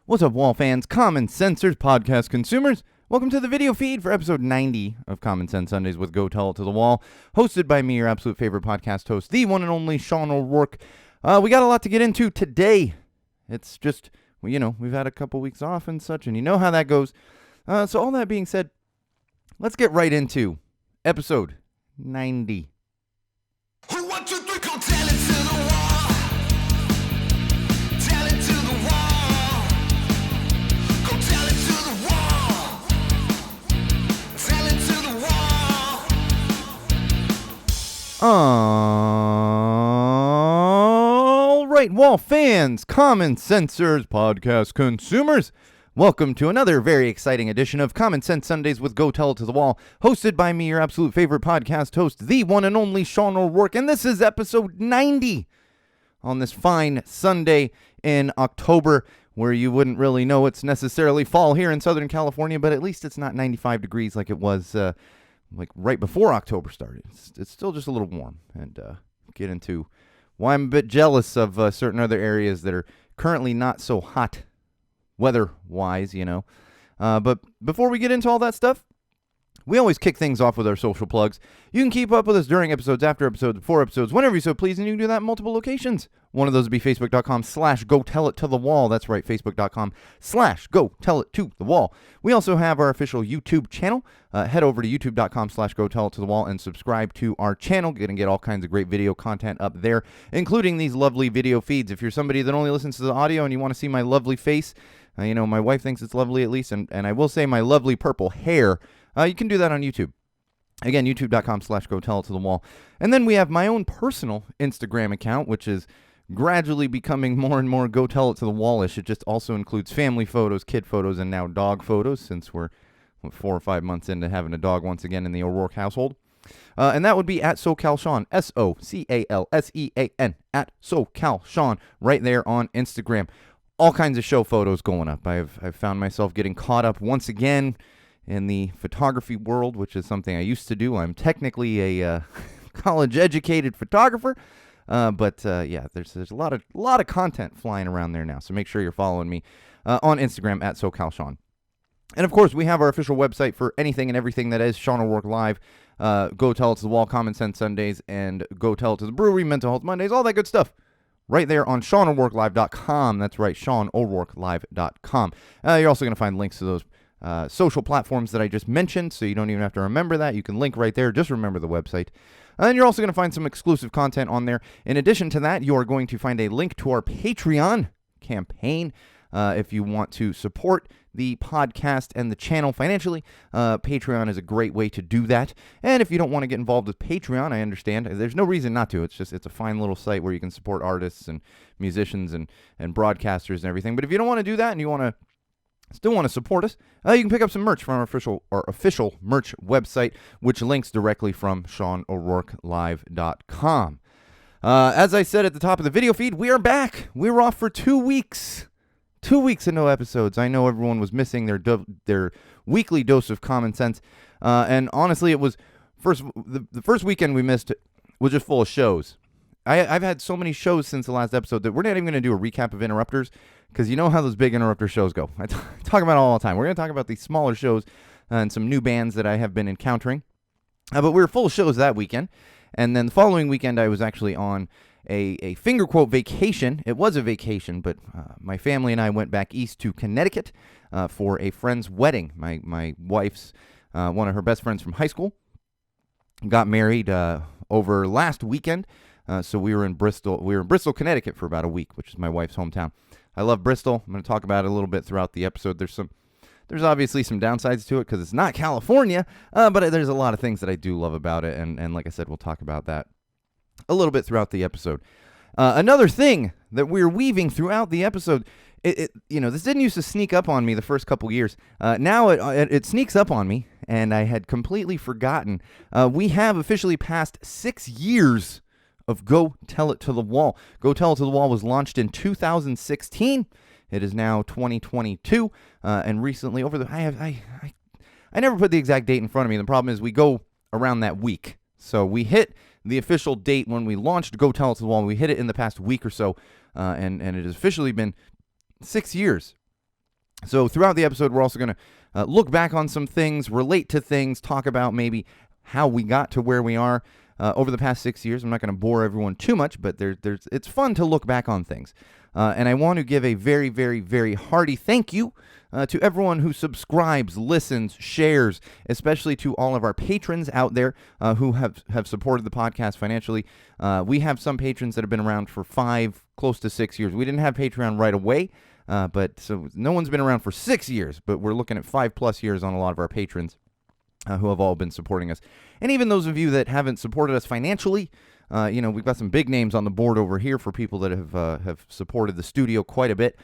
What's up, Wall fans, Common Sensors, podcast consumers? Welcome to the video feed for episode 90 of Common Sense Sundays with Go Tell It to the Wall, hosted by me, your absolute favorite podcast host, the one and only Sean O'Rourke. We got a lot to get into today. It's just, we've had a couple weeks off and such, and you know how that goes. So all that being said, let's get right into episode 90. Who want to three, go tell it to the wall. Tell it to the wall. Go tell it to the wall. Tell it to the wall. All right, Wall fans, Common Sensors, podcast consumers. Welcome to another very exciting edition of Common Sense Sundays with Go Tell It to the Wall, hosted by me, your absolute favorite podcast host, the one and only Sean O'Rourke, and this is episode 90 on this fine Sunday in October, where you wouldn't really know it's necessarily fall here in Southern California, but at least it's not 95 degrees like it was like right before October started. It's still just a little warm, and get into why I'm a bit jealous of certain other areas that are currently not so hot weather-wise, But before we get into all that stuff, we always kick things off with our social plugs. You can keep up with us during episodes, after episodes, before episodes, whenever you so please, and you can do that in multiple locations. One of those would be facebook.com/GoTellItToTheWall. That's right, facebook.com/GoTellItToTheWall. We also have our official YouTube channel. Head over to youtube.com/GoTellItToTheWall and subscribe to our channel. You're going to get all kinds of great video content up there, including these lovely video feeds. If you're somebody that only listens to the audio and you want to see my lovely face, my wife thinks it's lovely at least, and I will say my lovely purple hair, you can do that on YouTube. Again, youtube.com/GoTellItToTheWall. And then we have my own personal Instagram account, which is gradually becoming more and more Go Tell It to the Wallish. It just also includes family photos, kid photos, and now dog photos, since we're 4 or 5 months into having a dog once again in the O'Rourke household. And that would be at SoCalSean, SoCalSean, at SoCalSean, right there on Instagram. All kinds of show photos going up. I've found myself getting caught up once again in the photography world, which is something I used to do. I'm technically a college-educated photographer, but there's a lot of content flying around there now. So make sure you're following me on Instagram at SoCalSean. And of course, we have our official website for anything and everything that is Sean O'Rourke Live. Go Tell It to the Wall, Common Sense Sundays, and Go Tell It to the Brewery, Mental Health Mondays, all that good stuff. Right there on SeanO'RourkeLive.com. That's right, SeanO'RourkeLive.com. You're also going to find links to those social platforms that I just mentioned, so you don't even have to remember that. You can link right there. Just remember the website. And you're also going to find some exclusive content on there. In addition to that, you are going to find a link to our Patreon campaign. If you want to support the podcast and the channel financially, Patreon is a great way to do that. And if you don't want to get involved with Patreon, I understand. There's no reason not to. It's a fine little site where you can support artists and musicians and broadcasters and everything. But if you don't want to do that and you still want to support us, you can pick up some merch from our official merch website, which links directly from SeanO'RourkeLive.com. As I said at the top of the video feed, we are back. We're off for 2 weeks. 2 weeks of no episodes. I know everyone was missing their weekly dose of common sense. And honestly, it was the first weekend we missed was just full of shows. I've had so many shows since the last episode that we're not even going to do a recap of Interrupters, because you know how those big Interrupter shows go. I talk about it all the time. We're going to talk about these smaller shows and some new bands that I have been encountering. But we were full of shows that weekend. And then the following weekend, I was actually on a finger quote vacation. It was a vacation, but my family and I went back east to Connecticut for a friend's wedding. My wife's, one of her best friends from high school, got married over last weekend. So we were in Bristol. We were in Bristol, Connecticut for about a week, which is my wife's hometown. I love Bristol. I'm going to talk about it a little bit throughout the episode. There's obviously some downsides to it because it's not California, but there's a lot of things that I do love about it, and like I said, we'll talk about that a little bit throughout the episode. Another thing that we're weaving throughout the episode, this didn't used to sneak up on me the first couple years. Now it sneaks up on me, and I had completely forgotten. We have officially passed 6 years of Go Tell It to the Wall. Go Tell It to the Wall was launched in 2016. It is now 2022, and recently I never put the exact date in front of me. The problem is we go around that week. So we hit the official date when we launched Go Tell It to the Wall. We hit it in the past week or so, and it has officially been 6 years So throughout the episode, we're also going to look back on some things, relate to things, talk about maybe how we got to where we are over the past 6 years. I'm not going to bore everyone too much, but it's fun to look back on things. And I want to give a very, very, very hearty thank you to everyone who subscribes, listens, shares, especially to all of our patrons out there who have supported the podcast financially. We have some patrons that have been around for 5, close to 6 years. We didn't have Patreon right away, but so no one's been around for 6 years, but we're looking at 5+ years on a lot of our patrons who have all been supporting us. And even those of you that haven't supported us financially, we've got some big names on the board over here for people that have supported the studio quite a bit.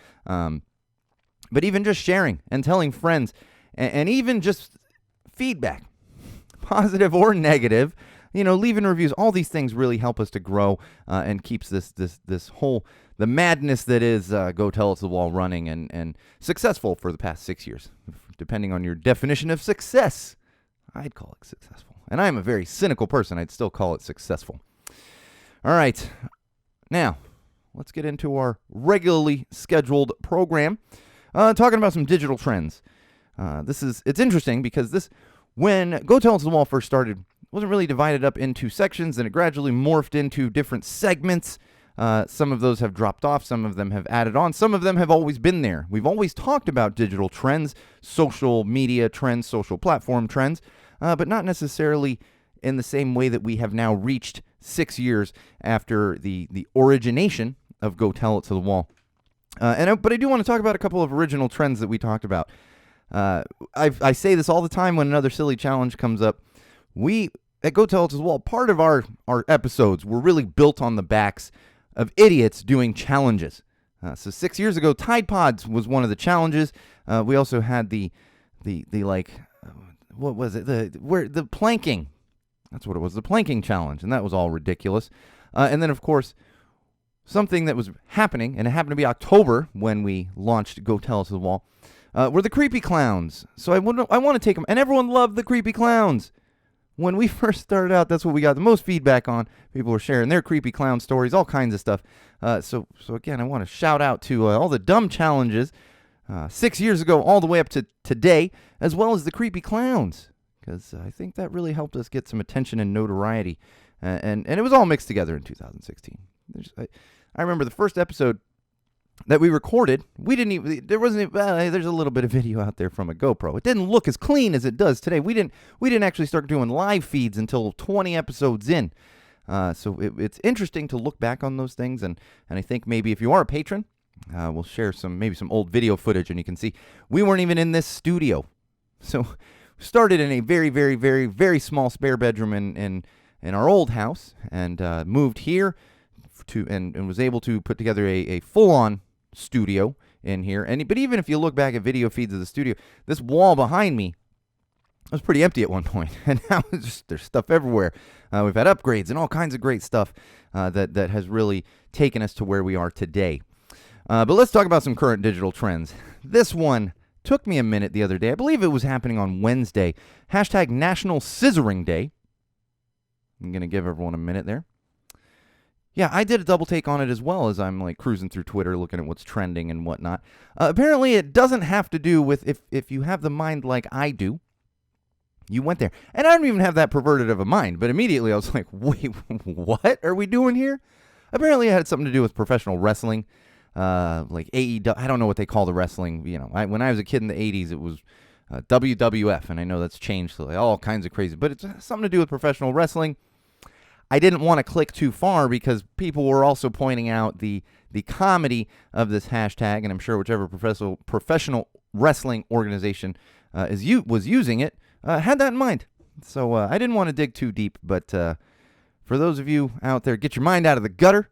But even just sharing and telling friends, and even just feedback, positive or negative, leaving reviews, all these things really help us to grow and keeps this whole, the madness that is Go Tell It to the Wall running and successful for the past 6 years. Depending on your definition of success, I'd call it successful. And I'm a very cynical person. I'd still call it successful. All right. Now, let's get into our regularly scheduled program. Talking about some digital trends. It's interesting because when Go Tell It to the Wall first started, it wasn't really divided up into sections, and it gradually morphed into different segments. Some of those have dropped off. Some of them have added on. Some of them have always been there. We've always talked about digital trends, social media trends, social platform trends, but not necessarily in the same way that we have now reached 6 years after the origination of Go Tell It to the Wall. But I do want to talk about a couple of original trends that we talked about. I say this all the time when another silly challenge comes up. We, at Go Tell It to the Wall, part of our episodes were really built on the backs of idiots doing challenges. So 6 years ago, Tide Pods was one of the challenges. We also had the what was it? The planking. That's what it was, the planking challenge, and that was all ridiculous. And then, of course, something that was happening, and it happened to be October when we launched Go Tell It to the Wall, were the creepy clowns. So I want to take them, and everyone loved the creepy clowns. When we first started out, that's what we got the most feedback on. People were sharing their creepy clown stories, all kinds of stuff. So again, I want to shout out to all the dumb challenges 6 years ago all the way up to today, as well as the creepy clowns, because I think that really helped us get some attention and notoriety. And it was all mixed together in 2016. I remember the first episode that we recorded, there's a little bit of video out there from a GoPro. It didn't look as clean as it does today. We didn't actually start doing live feeds until 20 episodes in. So it's interesting to look back on those things, and I think maybe if you are a patron, we'll share some old video footage, and you can see we weren't even in this studio. So we started in a very, very, very, very small spare bedroom in our old house, and moved here and was able to put together a full-on studio in here. But even if you look back at video feeds of the studio, this wall behind me was pretty empty at one point, and now there's stuff everywhere. We've had upgrades and all kinds of great stuff that has really taken us to where we are today. But let's talk about some current digital trends. This one took me a minute the other day. I believe it was happening on Wednesday. # National Scissoring Day. I'm going to give everyone a minute there. Yeah, I did a double take on it as well as I'm like cruising through Twitter looking at what's trending and whatnot. Apparently, it doesn't have to do with if you have the mind like I do. You went there. And I don't even have that perverted of a mind, but immediately I was like, wait, what are we doing here? Apparently, it had something to do with professional wrestling, like AEW. I don't know what they call the wrestling. When I was a kid in the 80s, it was WWF, and I know that's changed to like all kinds of crazy, but it's something to do with professional wrestling. I didn't want to click too far because people were also pointing out the comedy of this hashtag, and I'm sure whichever professional wrestling organization was using it had that in mind. So I didn't want to dig too deep, but for those of you out there, get your mind out of the gutter.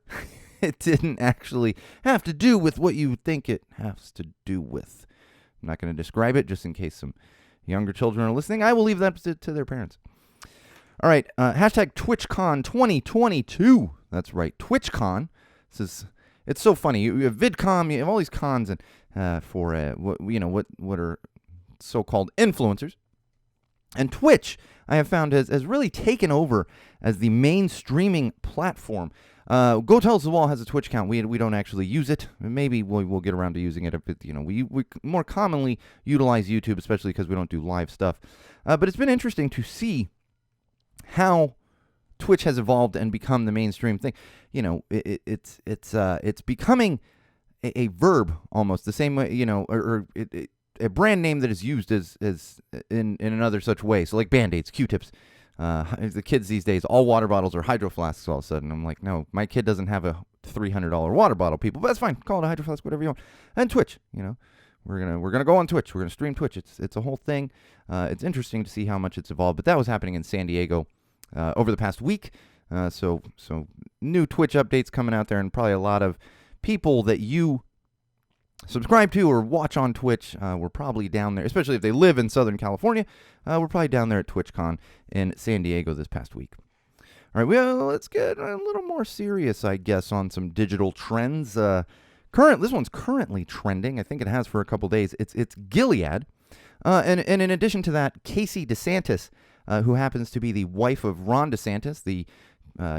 It didn't actually have to do with what you think it has to do with. I'm not going to describe it just in case some younger children are listening. I will leave that to their parents. All right, # TwitchCon 2022. That's right, TwitchCon. It's so funny. You have VidCon, you have all these cons, and for what are so-called influencers. And Twitch, I have found, has really taken over as the main streaming platform. Go Tell Us the Wall has a Twitch account. We don't actually use it. Maybe we'll get around to using it. If it, we more commonly utilize YouTube, especially because we don't do live stuff. But it's been interesting to see how Twitch has evolved and become the mainstream thing. It's becoming a verb almost the same way. A brand name that is used as in another such way. So like Band-Aids, Q-tips. The kids these days, all water bottles are hydro flasks all of a sudden. I'm like, no, my kid doesn't have a $300 water bottle, people. But that's fine. Call it a hydro flask, whatever you want. And Twitch, we're gonna go on Twitch. We're gonna stream Twitch. It's a whole thing. It's interesting to see how much it's evolved. But that was happening in San Diego over the past week. So new Twitch updates coming out there, and probably a lot of people that you subscribe to or watch on Twitch. We're probably down there, especially if they live in Southern California. We're probably down there at TwitchCon in San Diego this past week. All right, well, let's get a little more serious, I guess, on some digital trends. This one's currently trending. I think it has for a couple days. It's Gilead, and in addition to that, Casey DeSantis, who happens to be the wife of Ron DeSantis, the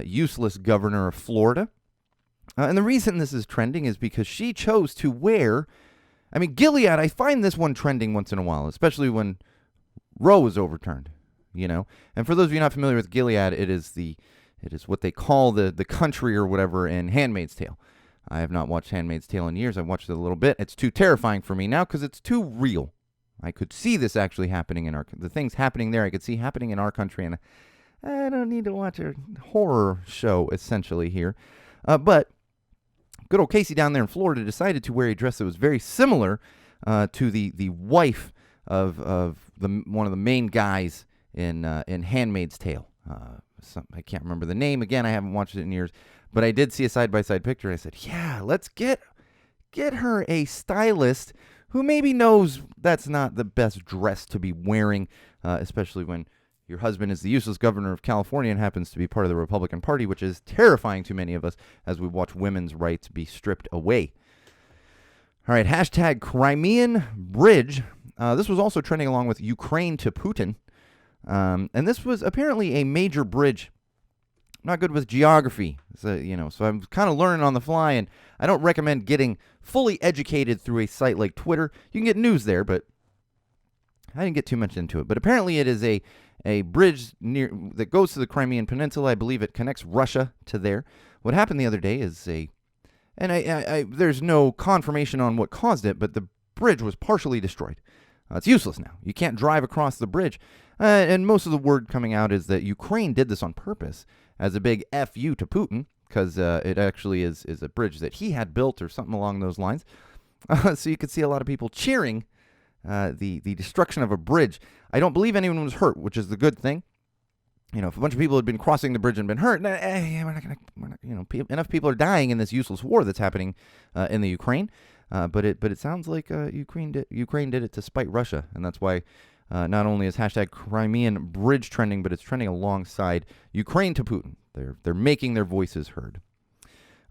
useless governor of Florida. And the reason this is trending is because she chose to wear, Gilead, I find this one trending once in a while, especially when Roe was overturned, And for those of you not familiar with Gilead, it is what they call the country or whatever in Handmaid's Tale. I have not watched Handmaid's Tale in years. I've watched it a little bit. It's too terrifying for me now because it's too real. I could see this actually happening the things happening there I could see happening in our country, and I don't need to watch a horror show essentially here. But good old Casey down there in Florida decided to wear a dress that was very similar to the wife of one of the main guys in Handmaid's Tale. I can't remember the name. Again, I haven't watched it in years, but I did see a side-by-side picture, and I said, yeah, let's get her a stylist who maybe knows that's not the best dress to be wearing, especially when your husband is the useless governor of California and happens to be part of the Republican Party, which is terrifying to many of us as we watch women's rights be stripped away. All right, hashtag Crimean Bridge. This was also trending along with Ukraine to Putin. And this was apparently a major bridge. I'm not good with geography, so I'm kind of learning on the fly, and I don't recommend getting fully educated through a site like Twitter. You can get news there, but I didn't get too much into it. But apparently it is a bridge that goes to the Crimean Peninsula. I believe it connects Russia to there. What happened the other day is there's no confirmation on what caused it, but the bridge was partially destroyed. It's useless now. You can't drive across the bridge. And most of the word coming out is that Ukraine did this on purpose as a big F-U to Putin, because it actually is a bridge that he had built or something along those lines. So you could see a lot of people cheering the destruction of a bridge. I don't believe anyone was hurt, which is the good thing. If a bunch of people had been crossing the bridge and been hurt, enough people are dying in this useless war that's happening in the Ukraine. But it sounds like Ukraine did it to spite Russia, and that's why not only is hashtag Crimean Bridge trending, but it's trending alongside Ukraine to Putin. They're making their voices heard.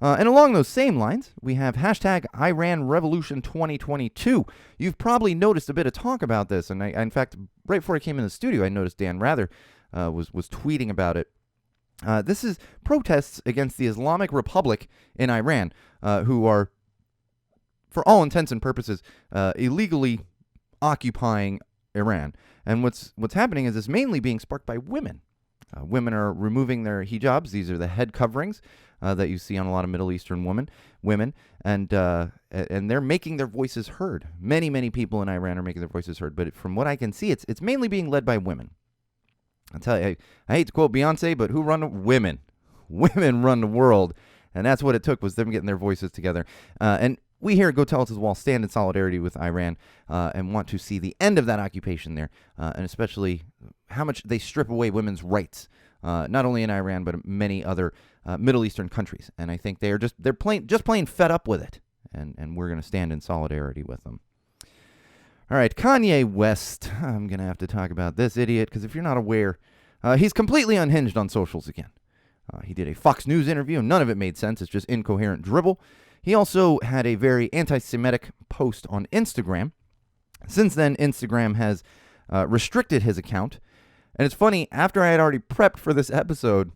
And along those same lines, we have hashtag Iran Revolution 2022. You've probably noticed a bit of talk about this, and in fact, right before I came in the studio, I noticed Dan Rather was tweeting about it. This is protests against the Islamic Republic in Iran, who are, for all intents and purposes, illegally occupying Iran. And what's happening is it's mainly being sparked by women. Women are removing their hijabs. These are the head coverings that you see on a lot of Middle Eastern women, and they're making their voices heard. Many people in Iran are making their voices heard, but from what I can see, it's mainly being led by women. I'll tell you, I hate to quote Beyonce, but who run women? Women run the world, and that's what it took, was them getting their voices together. And we here at Go Tell Us the Wall stand in solidarity with Iran and want to see the end of that occupation there, and especially how much they strip away women's rights, not only in Iran but many other Middle Eastern countries. And I think they're plain fed up with it, and we're going to stand in solidarity with them. All right, Kanye West. I'm going to have to talk about this idiot because if you're not aware, he's completely unhinged on socials again. He did a Fox News interview, and none of it made sense. It's just incoherent dribble. He also had a very anti-Semitic post on Instagram. Since then, Instagram has restricted his account. And it's funny, after I had already prepped for this episode,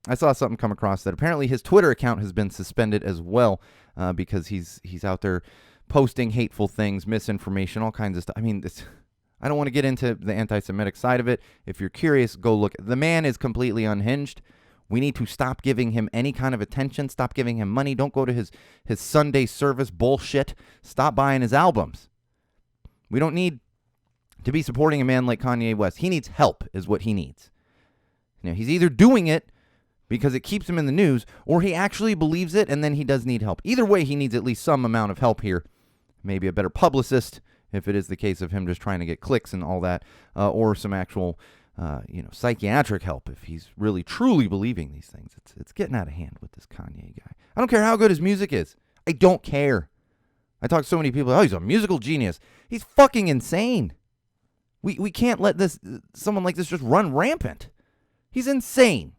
I saw something come across that apparently his Twitter account has been suspended as well because he's out there posting hateful things, misinformation, all kinds of stuff. I mean, I don't want to get into the anti-Semitic side of it. If you're curious, go look. The man is completely unhinged. We need to stop giving him any kind of attention. Stop giving him money. Don't go to his Sunday service bullshit. Stop buying his albums. We don't need to be supporting a man like Kanye West. He needs help is what he needs. You know, he's either doing it because it keeps him in the news, or he actually believes it and then he does need help. Either way, he needs at least some amount of help here. Maybe a better publicist, if it is the case of him just trying to get clicks and all that, or some actual, psychiatric help if he's really truly believing these things. It's getting out of hand with this Kanye guy. I don't care how good his music is. I don't care. I talk to so many people. Oh, he's a musical genius. He's fucking insane. We can't let someone like this just run rampant. He's insane.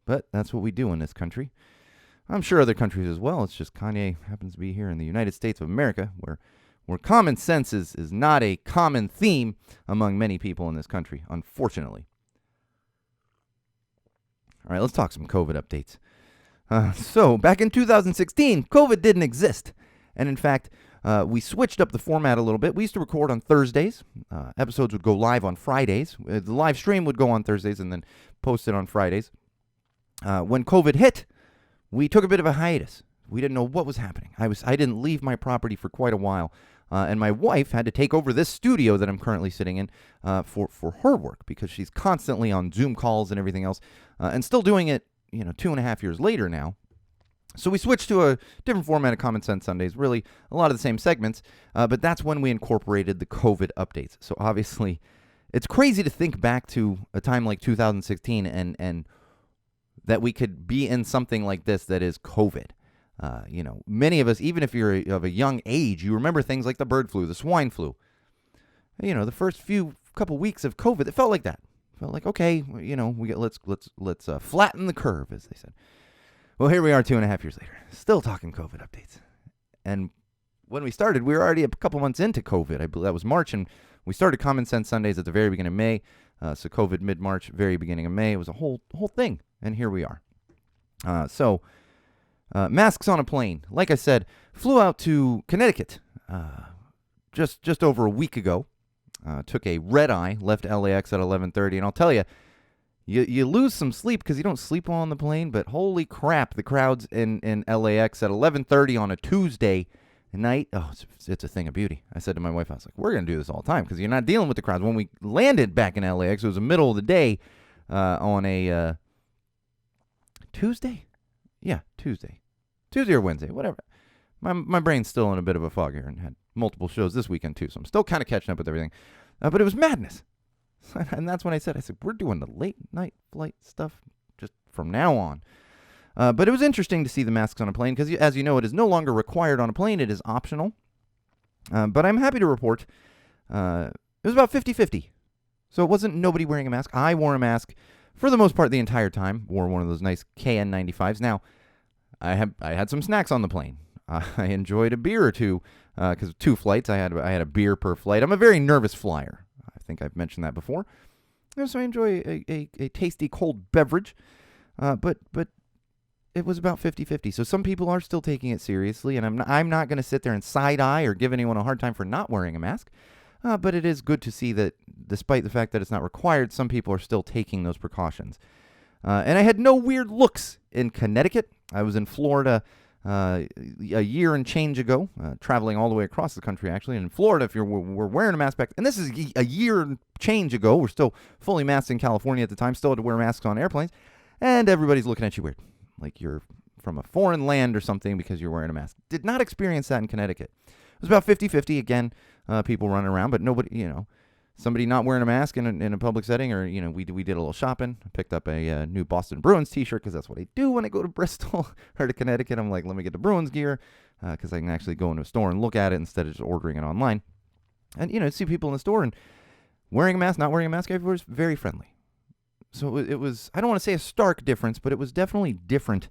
But that's what we do in this country. I'm sure other countries as well. It's just Kanye happens to be here in the United States of America, where common sense is not a common theme among many people in this country, unfortunately. All right, let's talk some COVID updates. So back in 2016, COVID didn't exist. And in fact, we switched up the format a little bit. We used to record on Thursdays. Episodes would go live on Fridays. The live stream would go on Thursdays and then posted on Fridays. When COVID hit, we took a bit of a hiatus. We didn't know what was happening. I didn't leave my property for quite a while. And my wife had to take over this studio that I'm currently sitting in for her work because she's constantly on Zoom calls and everything else and still doing it, 2.5 years later now. So we switched to a different format of Common Sense Sundays, really a lot of the same segments, but that's when we incorporated the COVID updates. So obviously, it's crazy to think back to a time like 2016 and that we could be in something like this that is COVID. Many of us, even if you're of a young age, you remember things like the bird flu, the swine flu. The first couple weeks of COVID, it felt like that. It felt like, okay, let's flatten the curve, as they said. Well, here we are 2.5 years later, still talking COVID updates. And when we started, we were already a couple months into COVID. I believe that was March, and we started Common Sense Sundays at the very beginning of May. So COVID mid-March, very beginning of May. It was a whole thing, and here we are. Masks on a plane. Like I said, flew out to Connecticut just over a week ago. Took a red eye, left LAX at 11:30, and I'll tell you, you lose some sleep because you don't sleep well on the plane, but holy crap, the crowds in LAX at 11:30 on a Tuesday night, it's a thing of beauty. I said to my wife, I was like, we're going to do this all the time because you're not dealing with the crowds. When we landed back in LAX, it was the middle of the day on a Tuesday? Yeah, Tuesday or Wednesday, whatever. My brain's still in a bit of a fog here and had multiple shows this weekend too, so I'm still kind of catching up with everything. But it was madness. And that's when I said, we're doing the late night flight stuff just from now on. But it was interesting to see the masks on a plane because, as you know, it is no longer required on a plane. It is optional. But I'm happy to report it was about 50-50. So it wasn't nobody wearing a mask. I wore a mask for the most part the entire time. Wore one of those nice KN95s. Now, I had some snacks on the plane. I enjoyed a beer or two because 2 flights. I had a beer per flight. I'm a very nervous flyer. I think I've mentioned that before. So I enjoy a tasty cold beverage. But it was about 50-50. So some people are still taking it seriously, and I'm not going to sit there and side-eye or give anyone a hard time for not wearing a mask. But it is good to see that despite the fact that it's not required, some people are still taking those precautions. And I had no weird looks in Connecticut. I was in Florida a year and change ago, traveling all the way across the country, actually. And in Florida, if we're wearing a mask back, and this is a year and change ago, we're still fully masked in California at the time, still had to wear masks on airplanes, and everybody's looking at you weird, like you're from a foreign land or something because you're wearing a mask. Did not experience that in Connecticut. It was about 50-50, again, people running around, but nobody, somebody not wearing a mask in a public setting, or, we did a little shopping. I picked up a new Boston Bruins t-shirt because that's what I do when I go to Bristol or to Connecticut. I'm like, let me get the Bruins gear because I can actually go into a store and look at it instead of just ordering it online. And, see people in the store and wearing a mask, not wearing a mask, everywhere's very friendly. So it was, I don't want to say a stark difference, but it was definitely different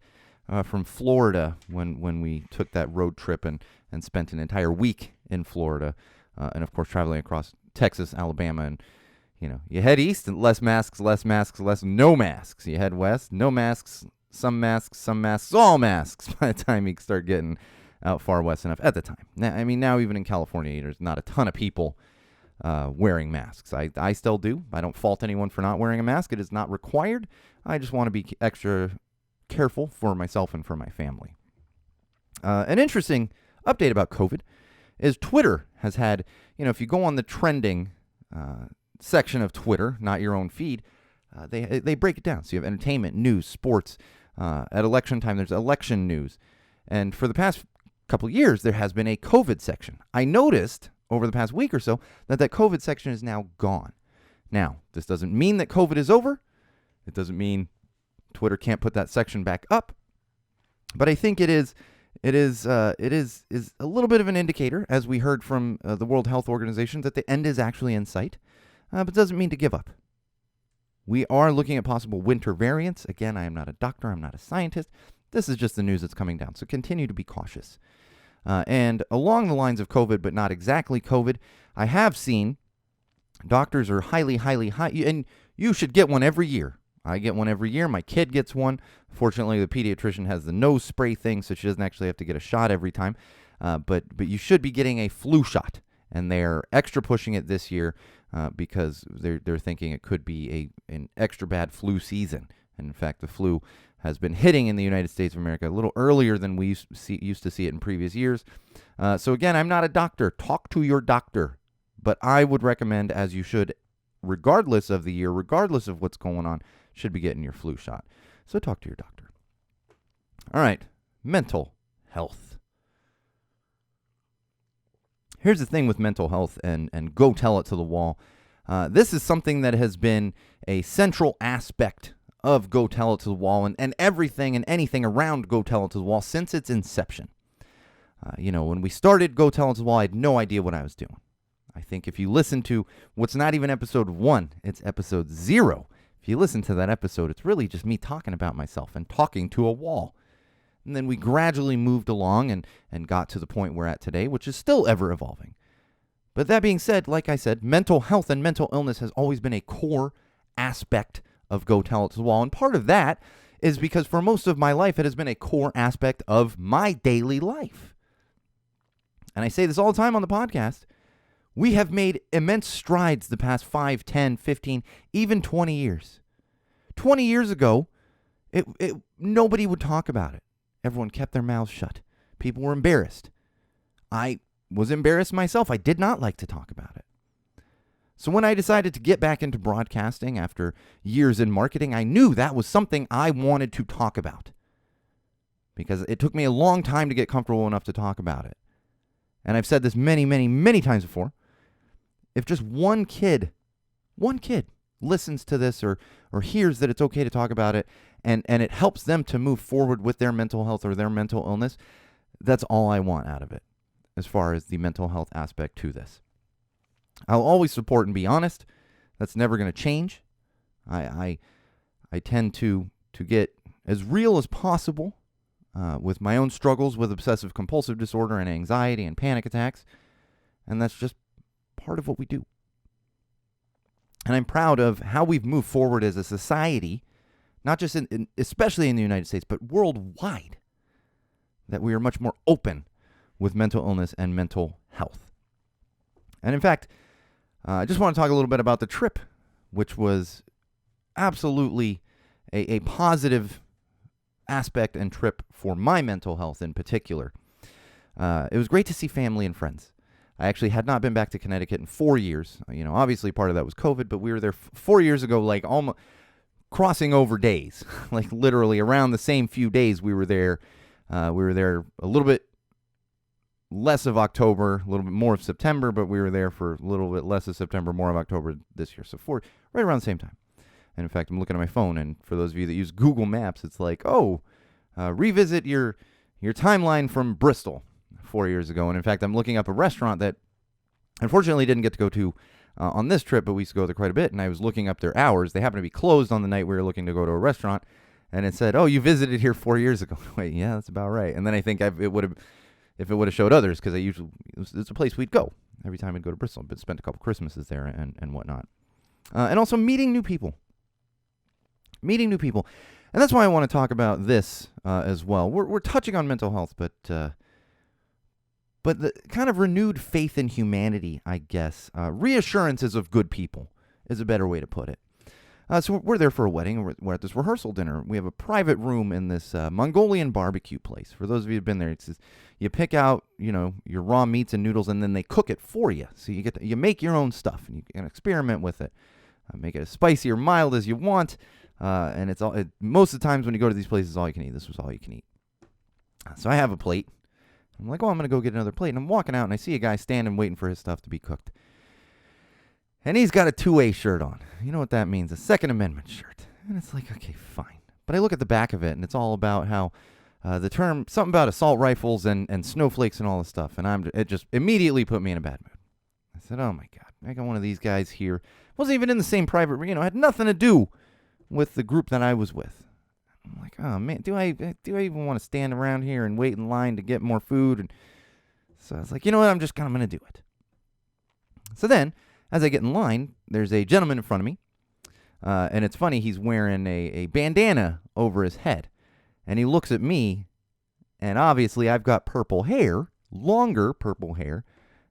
from Florida when we took that road trip and spent an entire week in Florida. And, of course, traveling across Texas, Alabama, and, You head east, and less masks, no masks. You head west, no masks, some masks, all masks by the time you start getting out far west enough at the time. Now even in California, there's not a ton of people wearing masks. I still do. I don't fault anyone for not wearing a mask. It is not required. I just want to be extra careful for myself and for my family. An interesting update about COVID is Twitter has had, if you go on the trending section of Twitter, not your own feed, they break it down. So you have entertainment, news, sports. At election time, there's election news. And for the past couple of years, there has been a COVID section. I noticed over the past week or so that COVID section is now gone. Now, this doesn't mean that COVID is over. It doesn't mean Twitter can't put that section back up. But I think it is a little bit of an indicator, as we heard from the World Health Organization, that the end is actually in sight. But it doesn't mean to give up. We are looking at possible winter variants. Again, I am not a doctor. I'm not a scientist. This is just the news that's coming down. So continue to be cautious. And along the lines of COVID, but not exactly COVID, I have seen doctors are highly, and you should get one every year. I get one every year. My kid gets one. Fortunately, the pediatrician has the nose spray thing, so she doesn't actually have to get a shot every time. But you should be getting a flu shot. And they're extra pushing it this year because they're thinking it could be an extra bad flu season. And in fact, the flu has been hitting in the United States of America a little earlier than we used to see it in previous years. So again, I'm not a doctor. Talk to your doctor. But I would recommend, as you should, regardless of the year, regardless of what's going on, should be getting your flu shot. So talk to your doctor. All right, mental health. Here's the thing with mental health and go tell it to the wall. This is something that has been a central aspect of Go Tell It to the Wall and everything and anything around Go Tell It to the Wall since its inception. When we started Go Tell It to the Wall, I had no idea what I was doing. I think if you listen to what's not even episode 1, it's episode 0. If you listen to that episode, it's really just me talking about myself and talking to a wall. And then we gradually moved along and got to the point we're at today, which is still ever evolving. But that being said, like I said, mental health and mental illness has always been a core aspect of Go Tell It to the Wall. And part of that is because for most of my life, it has been a core aspect of my daily life. And I say this all the time on the podcast. We have made immense strides the past 5, 10, 15, even 20 years. 20 years ago, nobody would talk about it. Everyone kept their mouths shut. People were embarrassed. I was embarrassed myself. I did not like to talk about it. So when I decided to get back into broadcasting after years in marketing, I knew that was something I wanted to talk about. Because it took me a long time to get comfortable enough to talk about it. And I've said this many, many, many times before. If just one kid listens to this or hears that it's okay to talk about it and it helps them to move forward with their mental health or their mental illness, that's all I want out of it as far as the mental health aspect to this. I'll always support and be honest. That's never going to change. I tend to get as real as possible with my own struggles with obsessive compulsive disorder and anxiety and panic attacks. And that's just part of what we do. And I'm proud of how we've moved forward as a society, not just especially in the United States, but worldwide, that we are much more open with mental illness and mental health. And in fact, I just want to talk a little bit about the trip, which was absolutely a positive aspect and trip for my mental health in particular. It was great to see family and friends. I actually had not been back to Connecticut in 4 years. Obviously part of that was COVID, but we were there 4 years ago, like almost crossing over days, like literally around the same few days we were there. We were there a little bit less of October, a little bit more of September, but we were there for a little bit less of September, more of October this year. So right around the same time. And in fact, I'm looking at my phone, and for those of you that use Google Maps, it's like, revisit your timeline from Bristol 4 years ago. And in fact, I'm looking up a restaurant that unfortunately didn't get to go to on this trip, but we used to go there quite a bit. And I was looking up their hours. They happened to be closed on the night we were looking to go to a restaurant. And it said, you visited here 4 years ago. Wait, yeah, that's about right. And then I think if it would have showed others, because it's a place we'd go every time we'd go to Bristol, but spent a couple Christmases there and whatnot. And also meeting new people. Meeting new people. And that's why I want to talk about this as well. We're touching on mental health, but the kind of renewed faith in humanity, I guess. Reassurances of good people is a better way to put it. So we're there for a wedding. We're at this rehearsal dinner. We have a private room in this Mongolian barbecue place. For those of you who've been there, it's just, you pick out, your raw meats and noodles, and then they cook it for you. So you make your own stuff, and you can experiment with it. Make it as spicy or mild as you want. And most of the times when you go to these places, all you can eat. This was all you can eat. So I have a plate. I'm like, I'm going to go get another plate. And I'm walking out, and I see a guy standing waiting for his stuff to be cooked. And he's got a 2A shirt on. You know what that means? A Second Amendment shirt. And it's like, okay, fine. But I look at the back of it, and it's all about how the term, something about assault rifles and snowflakes and all this stuff. And it just immediately put me in a bad mood. I said, oh, my God. I got one of these guys here. Wasn't even in the same private, had nothing to do with the group that I was with. I'm like, oh, man, do I even want to stand around here and wait in line to get more food? And so I was like, you know what? I'm going to do it. So then, as I get in line, there's a gentleman in front of me. And it's funny, he's wearing a bandana over his head. And he looks at me, and obviously I've got purple hair, longer purple hair.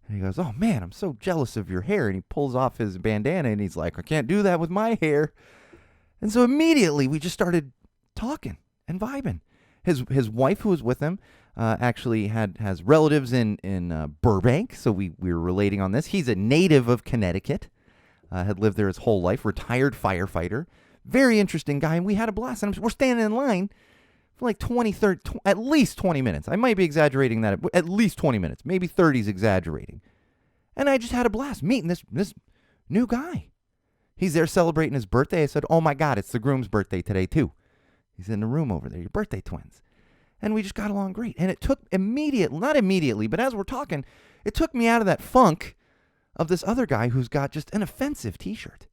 And he goes, oh, man, I'm so jealous of your hair. And he pulls off his bandana, and he's like, I can't do that with my hair. And so immediately we just started talking and vibing. His wife, who was with him, actually has relatives in Burbank, so we were relating on this. He's a native of Connecticut, had lived there his whole life, retired firefighter. Very interesting guy, and we had a blast. And we're standing in line for like at least 20 minutes. I might be exaggerating that. At least 20 minutes. Maybe 30 is exaggerating. And I just had a blast meeting this new guy. He's there celebrating his birthday. I said, oh, my God, it's the groom's birthday today, too. He's in the room over there, your birthday twins. And we just got along great. And it took not immediately, but as we're talking, it took me out of that funk of this other guy who's got just an offensive T-shirt.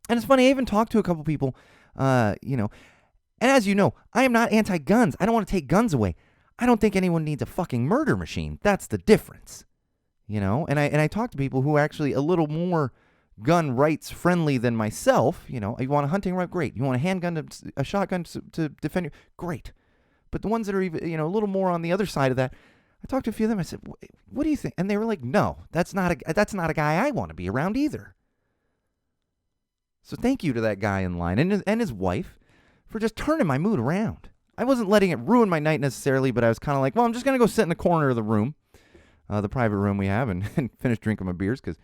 And it's funny, I even talked to a couple people, and as you know, I am not anti-guns. I don't want to take guns away. I don't think anyone needs a fucking murder machine. That's the difference, And I talked to people who are actually a little more gun rights friendly than myself. You want a hunting rifle, great. You want a handgun, a shotgun to defend you, great. But the ones that are even, a little more on the other side of that, I talked to a few of them. I said, what do you think? And they were like, no, that's not a guy I want to be around either. So thank you to that guy in line and his wife for just turning my mood around. I wasn't letting it ruin my night necessarily, but I was kind of like, well, I'm just going to go sit in the corner of the room, the private room we have, and finish drinking my beers, because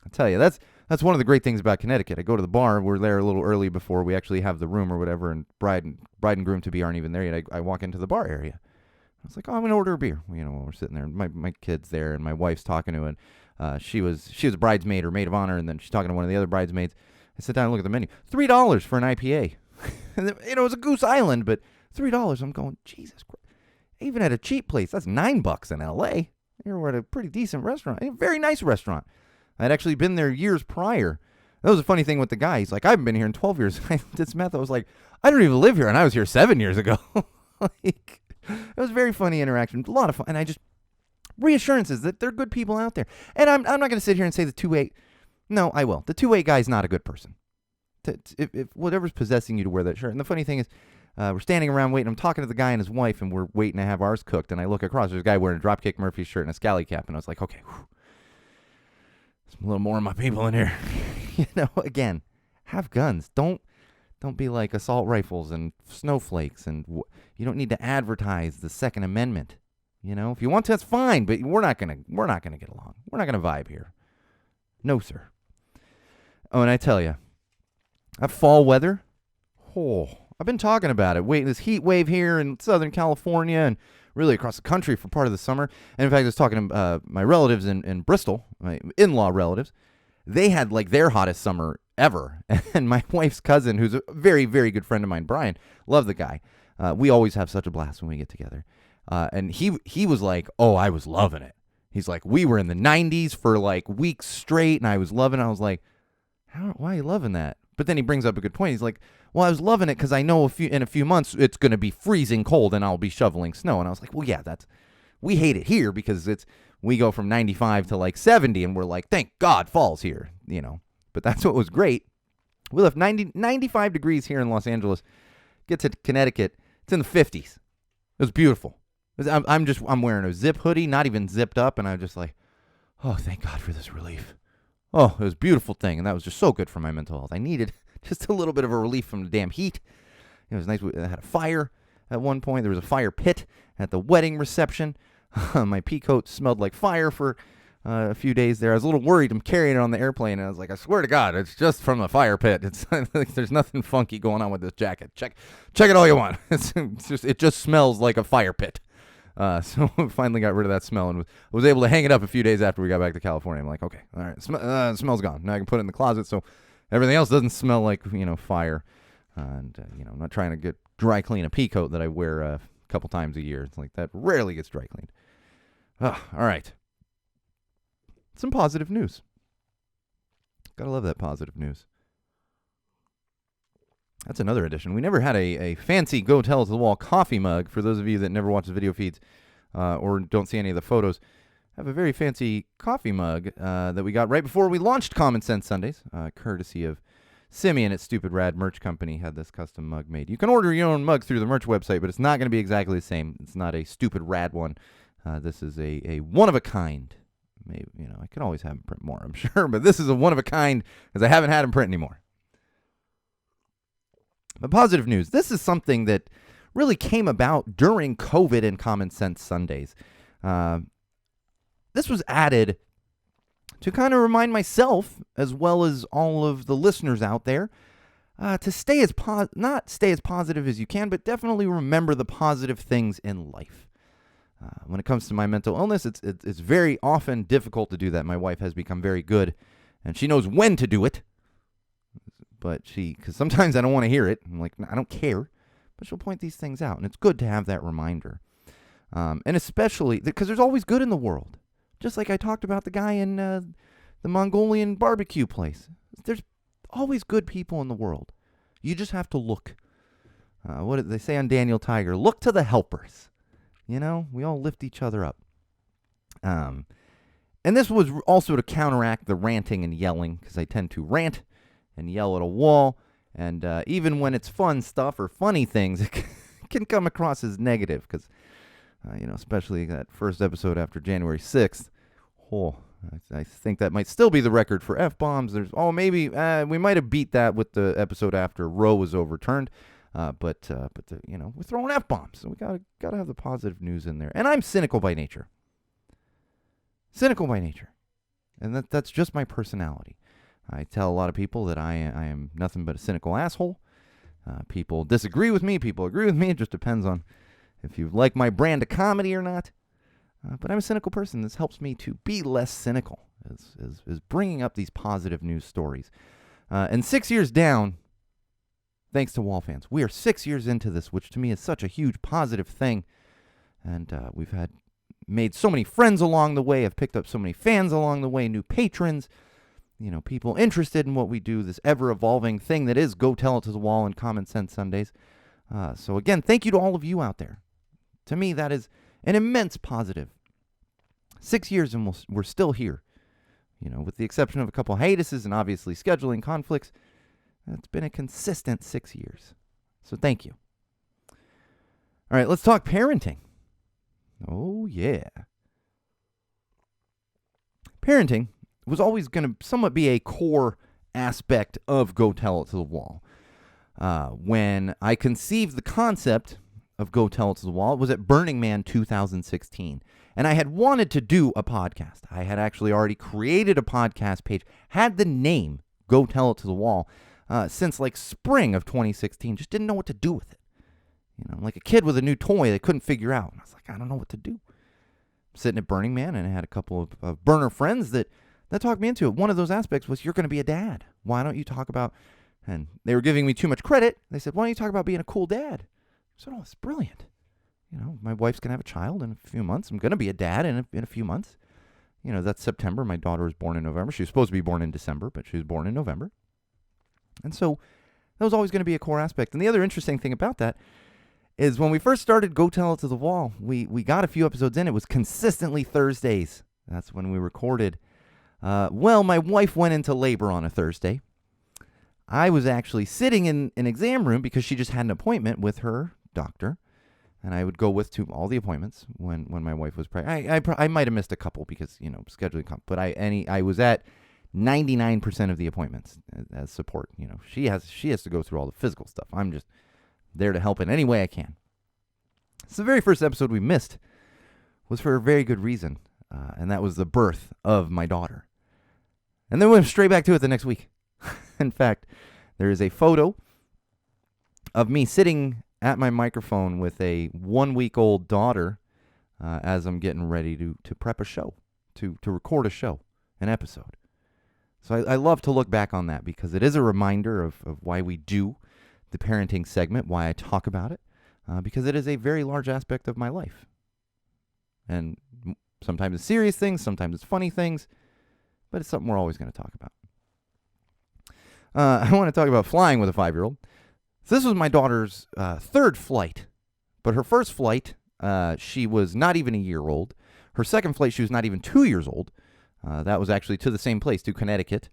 I'll tell you, that's one of the great things about Connecticut. I go to the bar. We're there a little early before we actually have the room or whatever, and bride and groom-to-be aren't even there yet. I walk into the bar area. I was like, I'm going to order a beer. While we're sitting there. My kid's there, and my wife's talking to it. She was a bridesmaid or maid of honor, and then she's talking to one of the other bridesmaids. I sit down and look at the menu. $3 for an IPA. It was a Goose Island, but $3. I'm going, Jesus Christ. Even at a cheap place, that's $9 in L.A. We're at a pretty decent restaurant. A very nice restaurant. I'd actually been there years prior. That was a funny thing with the guy. He's like, I haven't been here in 12 years. I did some math. I was like, I don't even live here, and I was here 7 years ago. It was a very funny interaction. A lot of fun. And I just, reassurances that there are good people out there. And I'm not going to sit here and say the 2-8. No, I will. The 2-8 guy is not a good person. If whatever's possessing you to wear that shirt. And the funny thing is, we're standing around waiting. I'm talking to the guy and his wife, and we're waiting to have ours cooked. And I look across. There's a guy wearing a Dropkick Murphy shirt and a scally cap. And I was like, okay, whew. A little more of my people in here. Again, have guns. Don't be like assault rifles and snowflakes, and you don't need to advertise the Second Amendment. If you want to, that's fine, but we're not gonna get along. We're not gonna vibe here. No, sir. Oh, and I tell you, that fall weather. Oh, I've been talking about it. Wait, this heat wave here in Southern California and really across the country for part of the summer. And in fact, I was talking to my relatives in Bristol, my in-law relatives. They had like their hottest summer ever. And my wife's cousin, who's a very, very good friend of mine, Brian, love the guy. We always have such a blast when we get together. And he was like, oh, I was loving it. He's like, we were in the 90s for like weeks straight, and I was loving it. I was like, why are you loving that? But then he brings up a good point. He's like, well, I was loving it because I know in a few months it's going to be freezing cold and I'll be shoveling snow. And I was like, well, yeah, we hate it here because we go from 95 to like 70 and we're like, thank God fall's here, but that's what was great. We left 95 degrees here in Los Angeles. Get to Connecticut, it's in the 50s. It was beautiful. I'm wearing a zip hoodie, not even zipped up, and I'm just like, oh, thank God for this relief. Oh, it was a beautiful thing, and that was just so good for my mental health. I needed just a little bit of a relief from the damn heat. It was nice. I had a fire at one point. There was a fire pit at the wedding reception. My pea coat smelled like fire for a few days there. I was a little worried. I'm carrying it on the airplane, and I was like, I swear to God, it's just from the fire pit. It's like there's nothing funky going on with this jacket. Check it all you want. It just smells like a fire pit. So we finally got rid of that smell and was able to hang it up a few days after we got back to California. I'm like, okay, all right, the smell's gone. Now I can put it in the closet so everything else doesn't smell like, fire. And, I'm not trying to get dry clean a pea coat that I wear a couple times a year. It's like that rarely gets dry cleaned. All right. Some positive news. Gotta love that positive news. That's another addition. We never had a fancy Go Tell It to the Wall coffee mug. For those of you that never watch the video feeds or don't see any of the photos, I have a very fancy coffee mug that we got right before we launched Common Sense Sundays, courtesy of Simeon at Stupid Rad Merch Company. Had this custom mug made. You can order your own mug through the merch website, but it's not going to be exactly the same. It's not a Stupid Rad one. This is a one-of-a-kind. Maybe, I could always have them print more, I'm sure, but this is a one-of-a-kind because I haven't had them print anymore. But positive news, this is something that really came about during COVID and Common Sense Sundays. This was added to kind of remind myself, as well as all of the listeners out there, to stay as not stay as positive as you can, but definitely remember the positive things in life. When it comes to my mental illness, it's very often difficult to do that. My wife has become very good, and she knows when to do it. But because sometimes I don't want to hear it. I'm like, I don't care. But she'll point these things out, and it's good to have that reminder. And especially because there's always good in the world. Just like I talked about the guy in the Mongolian barbecue place. There's always good people in the world. You just have to look. What did they say on Daniel Tiger? Look to the helpers. We all lift each other up. And this was also to counteract the ranting and yelling, because I tend to rant and yell at a wall. And even when it's fun stuff or funny things, it can come across as negative, because, especially that first episode after January 6th. I think that might still be the record for F-bombs. Maybe we might have beat that with the episode after Roe was overturned. But we're throwing F-bombs, so we gotta have the positive news in there. And I'm cynical by nature. And that's just my personality. I tell a lot of people that I am nothing but a cynical asshole. People disagree with me. People agree with me. It just depends on if you like my brand of comedy or not. But I'm a cynical person. This helps me to be less cynical, is bringing up these positive news stories. And 6 years down, thanks to Wall fans, we are 6 years into this, which to me is such a huge positive thing. And we've made so many friends along the way. I've picked up so many fans along the way, new patrons, people interested in what we do, this ever-evolving thing that is Go Tell It to the Wall and Common Sense Sundays. So again, thank you to all of you out there. To me, that is an immense positive. 6 years and we're still here. With the exception of a couple hiatuses and obviously scheduling conflicts, it's been a consistent 6 years. So thank you. All right, let's talk parenting. Oh, yeah. Parenting was always going to somewhat be a core aspect of Go Tell It to the Wall. When I conceived the concept of Go Tell It to the Wall, it was at Burning Man 2016. And I had wanted to do a podcast. I had actually already created a podcast page, had the name Go Tell It to the Wall since like spring of 2016. Just didn't know what to do with it. Like a kid with a new toy they couldn't figure out. And I was like, I don't know what to do. Sitting at Burning Man, and I had a couple of burner friends that talked me into it. One of those aspects was, you're going to be a dad. Why don't you talk about, and they were giving me too much credit. They said, why don't you talk about being a cool dad? I said, it's brilliant. My wife's going to have a child in a few months. I'm going to be a dad in a few months. That's September. My daughter was born in November. She was supposed to be born in December, but she was born in November. And so that was always going to be a core aspect. And the other interesting thing about that is when we first started Go Tell It to the Wall, we got a few episodes in. It was consistently Thursdays. That's when we recorded. Well, my wife went into labor on a Thursday. I was actually sitting in an exam room because she just had an appointment with her doctor, and I would go with to all the appointments when my wife was pregnant. I might have missed a couple because scheduling, but I was at 99% of the appointments as support. She has to go through all the physical stuff. I'm just there to help in any way I can. So the very first episode we missed was for a very good reason, and that was the birth of my daughter. And then we went straight back to it the next week. In fact, there is a photo of me sitting at my microphone with a 1-week-old daughter as I'm getting ready to prep a show, to record a show, an episode. So I love to look back on that because it is a reminder of why we do the parenting segment, why I talk about it, because it is a very large aspect of my life. And sometimes it's serious things, sometimes it's funny things, but it's something we're always going to talk about. I want to talk about flying with a 5-year-old. So this was my daughter's third flight, but her first flight, she was not even a year old. Her second flight, she was not even 2 years old. That was actually to the same place, to Connecticut,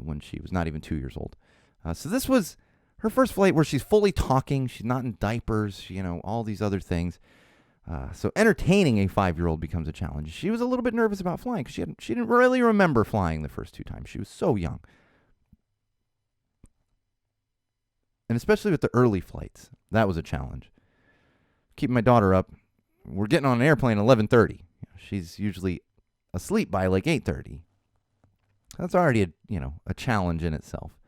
when she was not even 2 years old. So this was her first flight where she's fully talking. She's not in diapers, all these other things. So entertaining a 5-year-old becomes a challenge. She was a little bit nervous about flying because she didn't really remember flying the first 2 times. She was so young. And especially with the early flights, that was a challenge. Keeping my daughter up, we're getting on an airplane at 11:30. She's usually asleep by like 8:30. That's already a challenge in itself.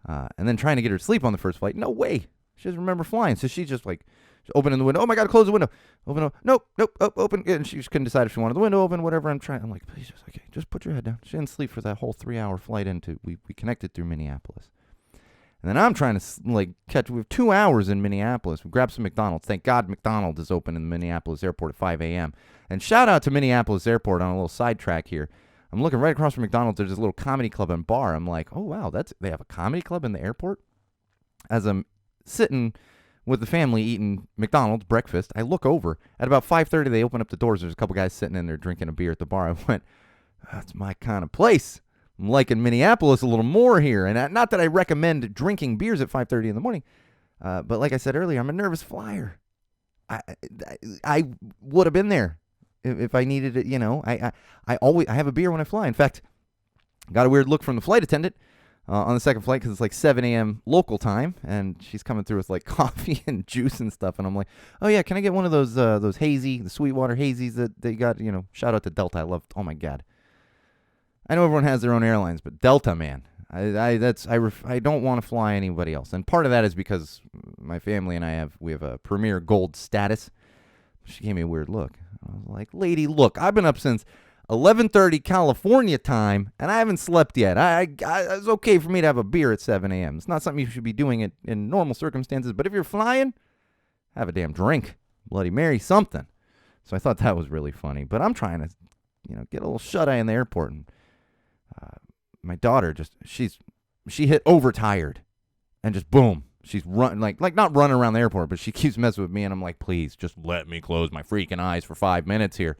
And then trying to get her to sleep on the first flight, no way. She doesn't remember flying, so she's just like opening the window. Oh my God, close the window. Open. Nope. Open. And she just couldn't decide if she wanted the window open, whatever. I'm like, please, just put your head down. She didn't sleep for that whole 3-hour flight we connected through Minneapolis. And then I'm trying to catch. We have 2 hours in Minneapolis. We grabbed some McDonald's. Thank God McDonald's is open in the Minneapolis airport at 5 a.m. And shout out to Minneapolis airport on a little sidetrack here. I'm looking right across from McDonald's. There's this little comedy club and bar. I'm like, oh wow, they have a comedy club in the airport. As I'm sitting with the family eating McDonald's breakfast, I look over at about 5:30. They open up the doors. There's a couple guys sitting in there drinking a beer at the bar. I went, that's my kind of place. I'm liking Minneapolis a little more here. And not that I recommend drinking beers at 5:30 in the morning, but like I said earlier, I'm a nervous flyer. I would have been there if I needed it. I have a beer when I fly. In fact, got a weird look from the flight attendant on the second flight because it's like 7 a.m. local time, and she's coming through with like coffee and juice and stuff. And I'm like, oh yeah, can I get one of those hazy, the Sweetwater hazies that they got? Shout out to Delta. I love. Oh my God. I know everyone has their own airlines, but Delta, man, I don't want to fly anybody else. And part of that is because my family and we have a Premier Gold status. She gave me a weird look. I was like, lady, look, I've been up since 11:30 California time, and I haven't slept yet. It's okay for me to have a beer at 7 a.m. It's not something you should be doing in normal circumstances, but if you're flying, have a damn drink. Bloody Mary, something. So I thought that was really funny. But I'm trying to, get a little shut-eye in the airport, and my daughter she hit overtired, and just boom, she's running like not running around the airport, but she keeps messing with me, and I'm like, please, just let me close my freaking eyes for 5 minutes here.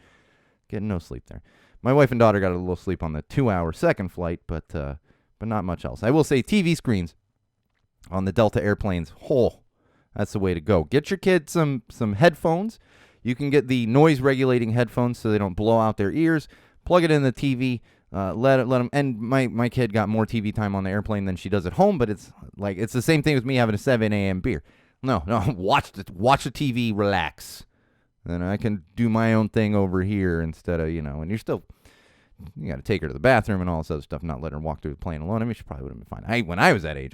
Getting no sleep there. My wife and daughter got a little sleep on the 2-hour second flight, but not much else. I will say TV screens on the Delta airplanes, that's the way to go. Get your kids some headphones. You can get the noise regulating headphones so they don't blow out their ears. Plug it in the TV. Let them. And my kid got more TV time on the airplane than she does at home. But it's the same thing with me having a 7 a.m. beer. No, watch the TV, relax. Then I can do my own thing over here instead of and you got to take her to the bathroom and all this other stuff. Not let her walk through the plane alone. I mean, she probably would have been fine. When I was that age,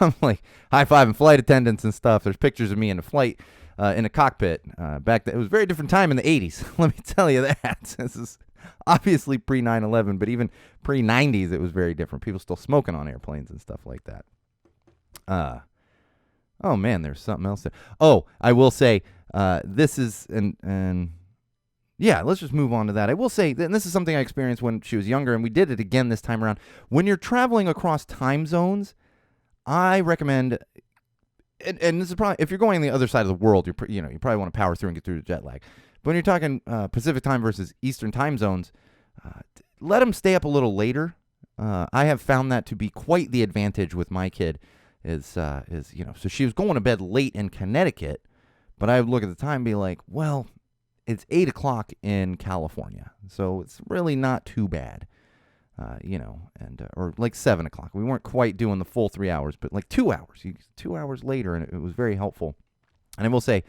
I'm like high-fiving flight attendants and stuff. There's pictures of me in a flight. In a cockpit back then. It was a very different time in the 80s. Let me tell you that. This is obviously pre-9/11, but even pre-90s, it was very different. People still smoking on airplanes and stuff like that. Oh, man, there's something else there. Oh, I will say this is, and yeah, let's just move on to that. I will say, and this is something I experienced when she was younger, and we did it again this time around. When you're traveling across time zones, I recommend... And this is probably, if you're going the other side of the world, you probably want to power through and get through the jet lag. But when you're talking Pacific time versus Eastern time zones, let them stay up a little later. I have found that to be quite the advantage with my kid. So she was going to bed late in Connecticut, but I would look at the time and be like, well, it's 8 o'clock in California, so it's really not too bad. Or like 7 o'clock. We weren't quite doing the full 3 hours, but like 2 hours. 2 hours later, and it was very helpful. And I will say,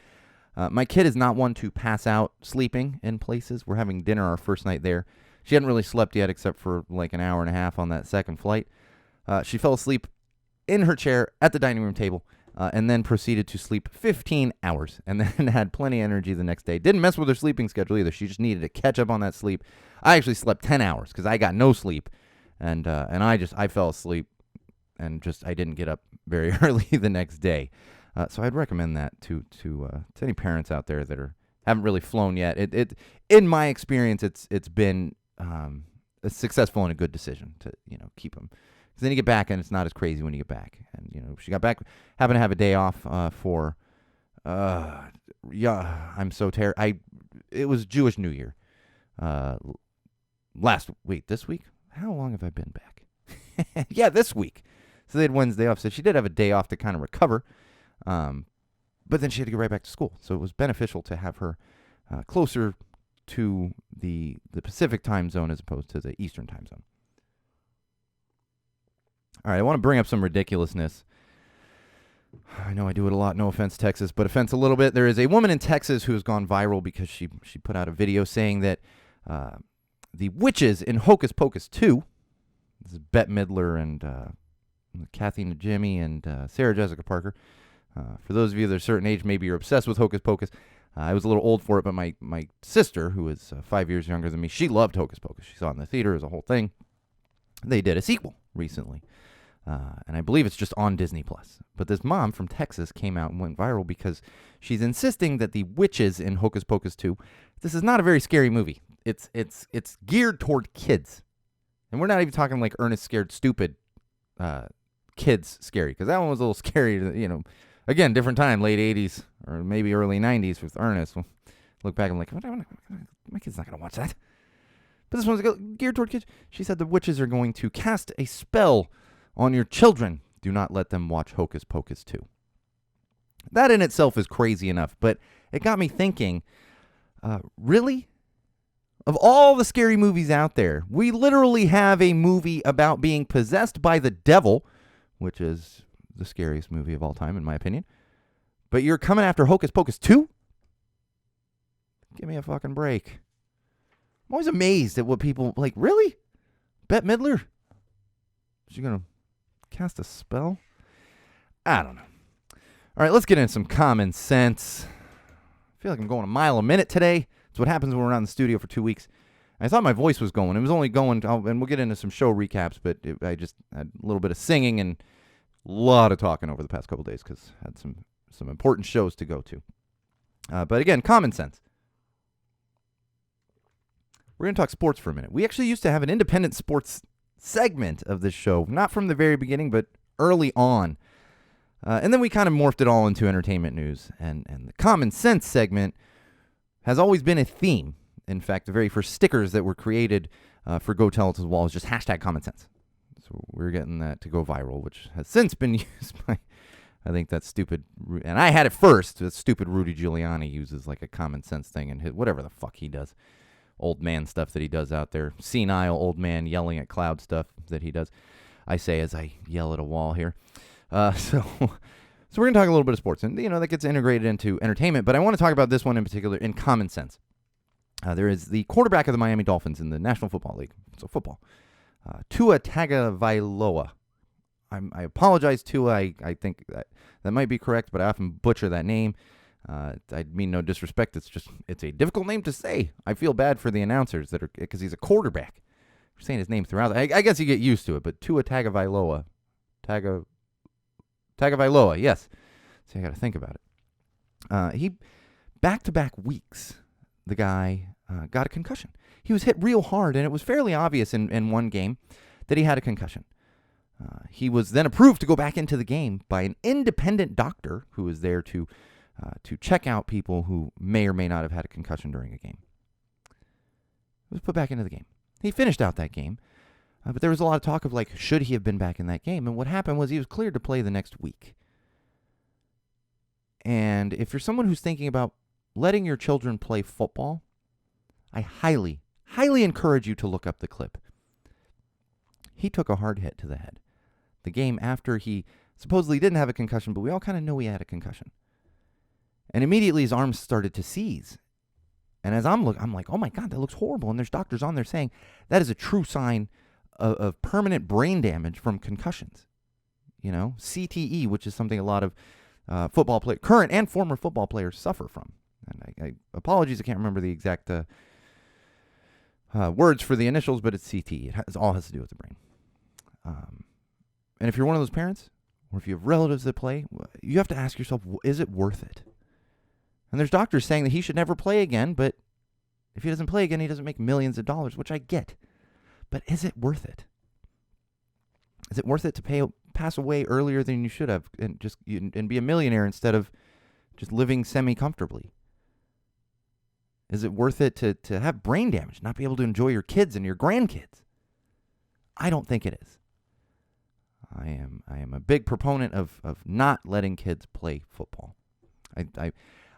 my kid is not one to pass out sleeping in places. We're having dinner our first night there. She hadn't really slept yet except for like an hour and a half on that second flight. She fell asleep in her chair at the dining room table and then proceeded to sleep 15 hours and then had plenty of energy the next day. Didn't mess with her sleeping schedule either. She just needed to catch up on that sleep. I actually slept 10 hours because I got no sleep, and I fell asleep and I didn't get up very early the next day. So I'd recommend that to any parents out there that haven't really flown yet. It in my experience, it's been a successful and a good decision to keep them. Because then you get back and it's not as crazy when you get back. And she got back, happened to have a day off for I'm so tired. It was Jewish New Year. This week? How long have I been back? Yeah, this week. So they had Wednesday off. So she did have a day off to kind of recover. But then she had to go right back to school. So it was beneficial to have her closer to the Pacific time zone as opposed to the Eastern time zone. All right, I want to bring up some ridiculousness. I know I do it a lot. No offense, Texas, but offense a little bit. There is a woman in Texas who has gone viral because she put out a video saying that the witches in Hocus Pocus 2, this is Bette Midler and Kathy Najimy and Sarah Jessica Parker. For those of you that are a certain age, maybe you're obsessed with Hocus Pocus. I was a little old for it, but my sister, who is 5 years younger than me, she loved Hocus Pocus. She saw it in the theater as a whole thing. They did a sequel recently. And I believe it's just on Disney+. But this mom from Texas came out and went viral because she's insisting that the witches in Hocus Pocus 2, this is not a very scary movie. It's geared toward kids. And we're not even talking like Ernest Scared Stupid kids scary, because that one was a little scary, again, different time, late 80s or maybe early 90s with Ernest. We'll look back and I'm like, my kid's not going to watch that. But this one's geared toward kids. She said the witches are going to cast a spell on your children. Do not let them watch Hocus Pocus 2. That in itself is crazy enough, but it got me thinking, really? Of all the scary movies out there, we literally have a movie about being possessed by the devil, which is the scariest movie of all time, in my opinion. But you're coming after Hocus Pocus 2? Give me a fucking break. I'm always amazed at what people, like, really? Bette Midler? Is she going to cast a spell? I don't know. All right, let's get into some common sense. I feel like I'm going a mile a minute today. It's what happens when we're not in the studio for 2 weeks. I thought my voice was going. It was only going, and we'll get into some show recaps, but I just had a little bit of singing and a lot of talking over the past couple days because I had some important shows to go to. But again, common sense. We're going to talk sports for a minute. We actually used to have an independent sports segment of this show, not from the very beginning, but early on. And then we kind of morphed it all into entertainment news. And the common sense segment has always been a theme. In fact, the very first stickers that were created for Go Tell It to the Wall is just hashtag common sense. So we're getting that to go viral, which has since been used by, I think that's stupid. And I had it first. That stupid Rudy Giuliani uses like a common sense thing and whatever the fuck he does. Old man stuff that he does out there. Senile old man yelling at cloud stuff that he does. I say as I yell at a wall here. So we're going to talk a little bit of sports. And, that gets integrated into entertainment. But I want to talk about this one in particular in common sense. There is the quarterback of the Miami Dolphins in the National Football League. So football. Tua Tagovailoa. I apologize, Tua. I think that might be correct, but I often butcher that name. I mean no disrespect. It's a difficult name to say. I feel bad for the announcers because he's a quarterback. We're saying his name throughout. I guess you get used to it, but Tua Tagovailoa. Tagovailoa, yes. So I got to think about it. He back-to-back weeks, the guy got a concussion. He was hit real hard, and it was fairly obvious in one game that he had a concussion. He was then approved to go back into the game by an independent doctor who was there to check out people who may or may not have had a concussion during a game. He was put back into the game. He finished out that game. But there was a lot of talk of, like, should he have been back in that game? And what happened was he was cleared to play the next week. And if you're someone who's thinking about letting your children play football, I highly, highly encourage you to look up the clip. He took a hard hit to the head. The game after he supposedly didn't have a concussion, but we all kind of know he had a concussion. And immediately his arms started to seize. And as I'm like, oh my God, that looks horrible. And there's doctors on there saying that is a true sign of permanent brain damage from concussions. You know, CTE, which is something a lot of current and former football players suffer from. And I apologies, I can't remember the exact words for the initials, but it's CTE. It all has to do with the brain. And if you're one of those parents, or if you have relatives that play, you have to ask yourself, is it worth it? And there's doctors saying that he should never play again, but if he doesn't play again, he doesn't make millions of dollars, which I get. But is it worth it? Is it worth it to pass away earlier than you should have and be a millionaire instead of just living semi-comfortably? Is it worth it to have brain damage, not be able to enjoy your kids and your grandkids? I don't think it is. I am a big proponent of not letting kids play football.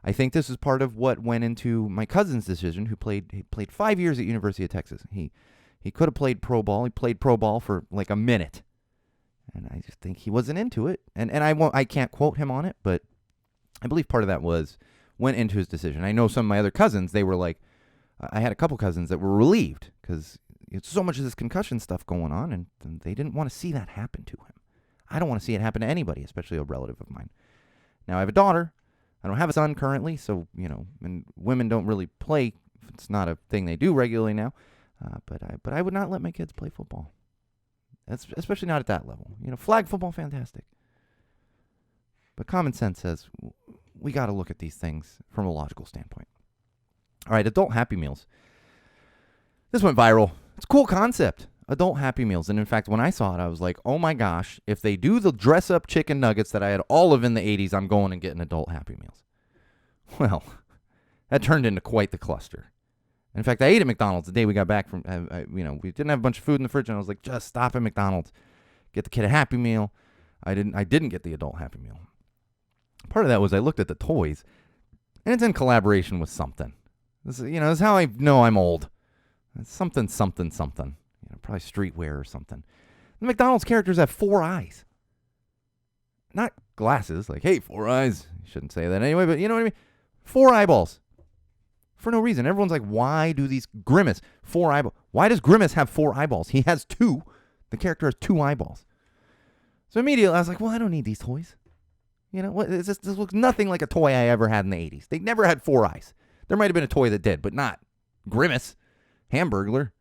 I think this is part of what went into my cousin's decision, who played 5 years at University of Texas. He could have played pro ball. He played pro ball for like a minute. And I just think he wasn't into it. And I can't quote him on it, but I believe part of that went into his decision. I know some of my other cousins, they were like, I had a couple cousins that were relieved because it's so much of this concussion stuff going on, and they didn't want to see that happen to him. I don't want to see it happen to anybody, especially a relative of mine. Now, I have a daughter. I don't have a son currently, so, you know, and women don't really play. It's not a thing they do regularly now. But I would not let my kids play football. Especially not at that level. You know, flag football, fantastic. But common sense says we got to look at these things from a logical standpoint. All right, adult Happy Meals. This went viral. It's a cool concept. Adult Happy Meals. And in fact, when I saw it, I was like, oh my gosh, if they do the dress-up chicken nuggets that I had all of in the 80s, I'm going and getting adult Happy Meals. Well, that turned into quite the cluster. In fact, I ate at McDonald's the day we got back from, we didn't have a bunch of food in the fridge, and I was like, just stop at McDonald's. Get the kid a Happy Meal. I didn't get the adult Happy Meal. Part of that was I looked at the toys, and it's in collaboration with something. This is how I know I'm old. It's something. Probably streetwear or something. The McDonald's characters have 4 eyes. Not glasses, like, hey, 4 eyes. You shouldn't say that anyway, but you know what I mean? 4 eyeballs. For no reason. Everyone's like, why do these Grimace 4 eyeballs? Why does Grimace have 4 eyeballs? He has 2. The character has 2 eyeballs. So immediately I was like, well, I don't need these toys. You know, this looks nothing like a toy I ever had in the 80s. They never had 4 eyes. There might have been a toy that did, but not Grimace, Hamburglar,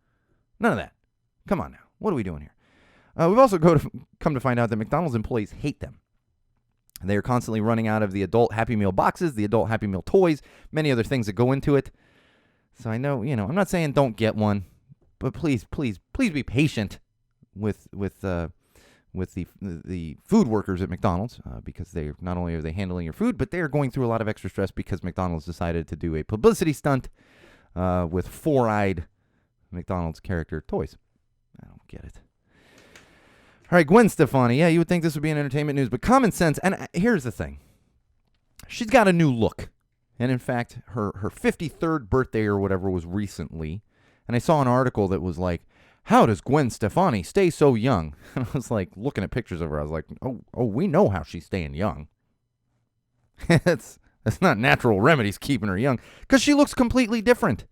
none of that. Come on now. What are we doing here? We've also come to find out that McDonald's employees hate them. They are constantly running out of the adult Happy Meal boxes, the adult Happy Meal toys, many other things that go into it. So I know, I'm not saying don't get one, but please be patient with the food workers at McDonald's because they not only are they handling your food, but they are going through a lot of extra stress because McDonald's decided to do a publicity stunt with 4-eyed McDonald's character toys. I don't get it. All right, Gwen Stefani. Yeah, you would think this would be in entertainment news, but common sense. And here's the thing. She's got a new look. And in fact, her 53rd birthday or whatever was recently. And I saw an article that was like, how does Gwen Stefani stay so young? And I was like, looking at pictures of her, I was like, oh, we know how she's staying young. That's not natural remedies keeping her young. Because she looks completely different.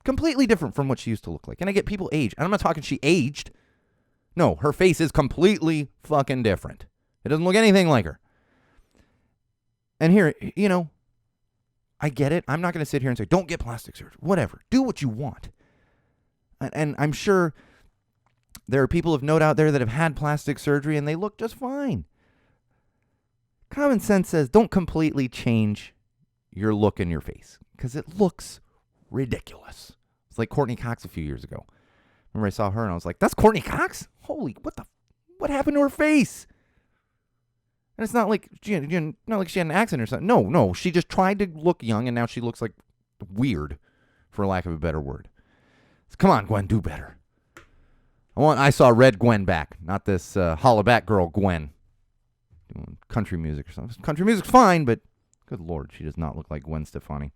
Completely different from what she used to look like. And I get people age. And I'm not talking she aged. No, her face is completely fucking different. It doesn't look anything like her. And here, I get it. I'm not going to sit here and say, don't get plastic surgery. Whatever. Do what you want. And I'm sure there are people of note out there that have had plastic surgery and they look just fine. Common sense says don't completely change your look in your face because it looks ridiculous. It's like Courtney Cox a few years ago. Remember I saw her and I was like, that's Courtney Cox? Holy, what happened to her face? And it's not like she had an accident or something. No, she just tried to look young and now she looks like weird, for lack of a better word. Come on, Gwen, do better. I saw Red Gwen back, not this hollaback girl Gwen doing country music or something. Country music's fine, but good Lord, she does not look like Gwen Stefani.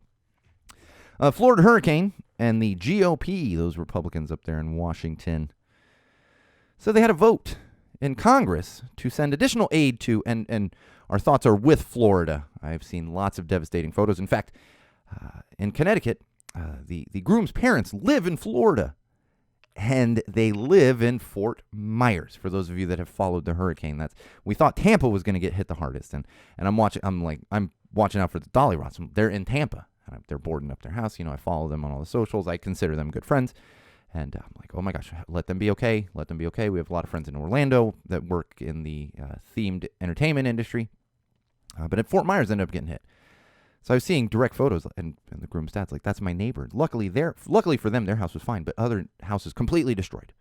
Florida hurricane and the GOP, those Republicans up there in Washington. So they had a vote in Congress to send additional aid to, and our thoughts are with Florida. I've seen lots of devastating photos. In fact, in Connecticut, the groom's parents live in Florida, and they live in Fort Myers. For those of you that have followed the hurricane, we thought Tampa was going to get hit the hardest, and I'm watching out for the Dolly Rots. They're in Tampa. They're boarding up their house. I follow them on all the socials. I consider them good friends. And I'm like, oh my gosh, let them be okay. Let them be okay. We have a lot of friends in Orlando that work in the themed entertainment industry. But at Fort Myers ended up getting hit. So I was seeing direct photos, and the groom's dad's like, that's my neighbor. Luckily for them, their house was fine, but other houses completely destroyed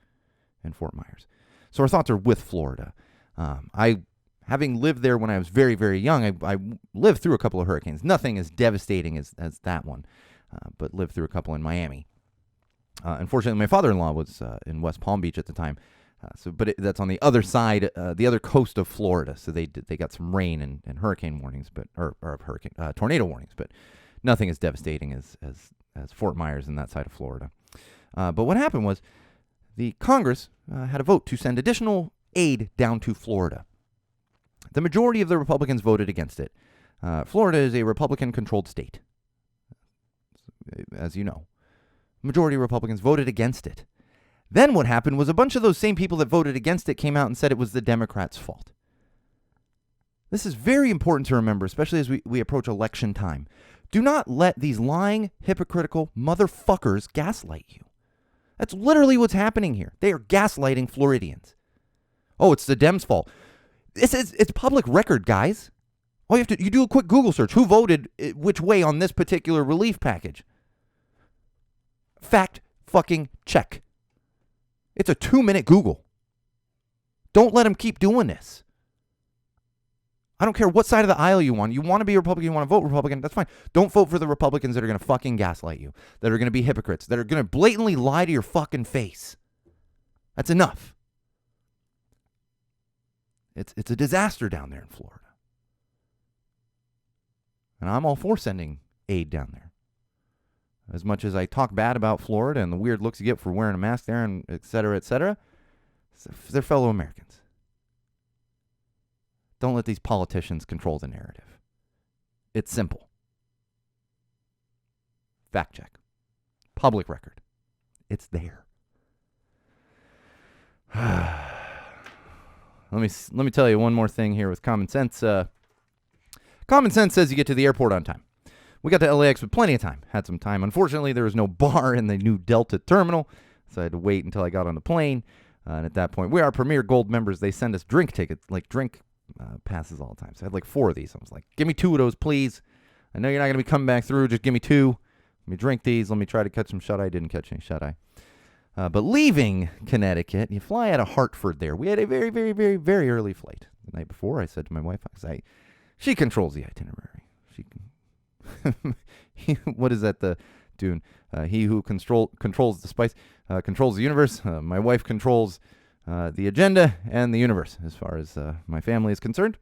in Fort Myers. So our thoughts are with Florida. Having lived there when I was very, very young, I lived through a couple of hurricanes. Nothing as devastating as that one, but lived through a couple in Miami. Unfortunately, my father-in-law was in West Palm Beach at the time, but that's on the other side, the other coast of Florida. So they got some rain and hurricane warnings, tornado warnings, but nothing as devastating as Fort Myers and that side of Florida. But what happened was the Congress had a vote to send additional aid down to Florida. The majority of the Republicans voted against it. Florida is a Republican-controlled state, as you know. Majority of Republicans voted against it. Then what happened was a bunch of those same people that voted against it came out and said it was the Democrats' fault. This is very important to remember, especially as we approach election time. Do not let these lying, hypocritical motherfuckers gaslight you. That's literally what's happening here. They are gaslighting Floridians. Oh, it's the Dems' fault. It's public record, guys. All you do a quick Google search. Who voted which way on this particular relief package? Fact fucking check. It's a 2-minute Google. Don't let them keep doing this. I don't care what side of the aisle you want. You want to be a Republican, you want to vote Republican, that's fine. Don't vote for the Republicans that are going to fucking gaslight you, that are going to be hypocrites, that are going to blatantly lie to your fucking face. That's enough. It's a disaster down there in Florida. And I'm all for sending aid down there. As much as I talk bad about Florida and the weird looks you get for wearing a mask there and et cetera, they're fellow Americans. Don't let these politicians control the narrative. It's simple. Fact check. Public record. It's there. Let me tell you one more thing here with common sense. Common sense says you get to the airport on time. We got to LAX with plenty of time. Had some time. Unfortunately, there was no bar in the new Delta terminal, so I had to wait until I got on the plane. And at that point, we are Premier Gold members. They send us drink tickets, drink passes all the time. So I had 4 of these. I was like, give me 2 of those, please. I know you're not going to be coming back through. Just give me 2. Let me drink these. Let me try to catch some shut-eye. Didn't catch any shut-eye. But leaving Connecticut, you fly out of Hartford there. We had a very, very, very, very early flight. The night before, I said to my wife, she controls the itinerary. What is that, the tune? He who controls the spice controls the universe. My wife controls the agenda and the universe as far as my family is concerned.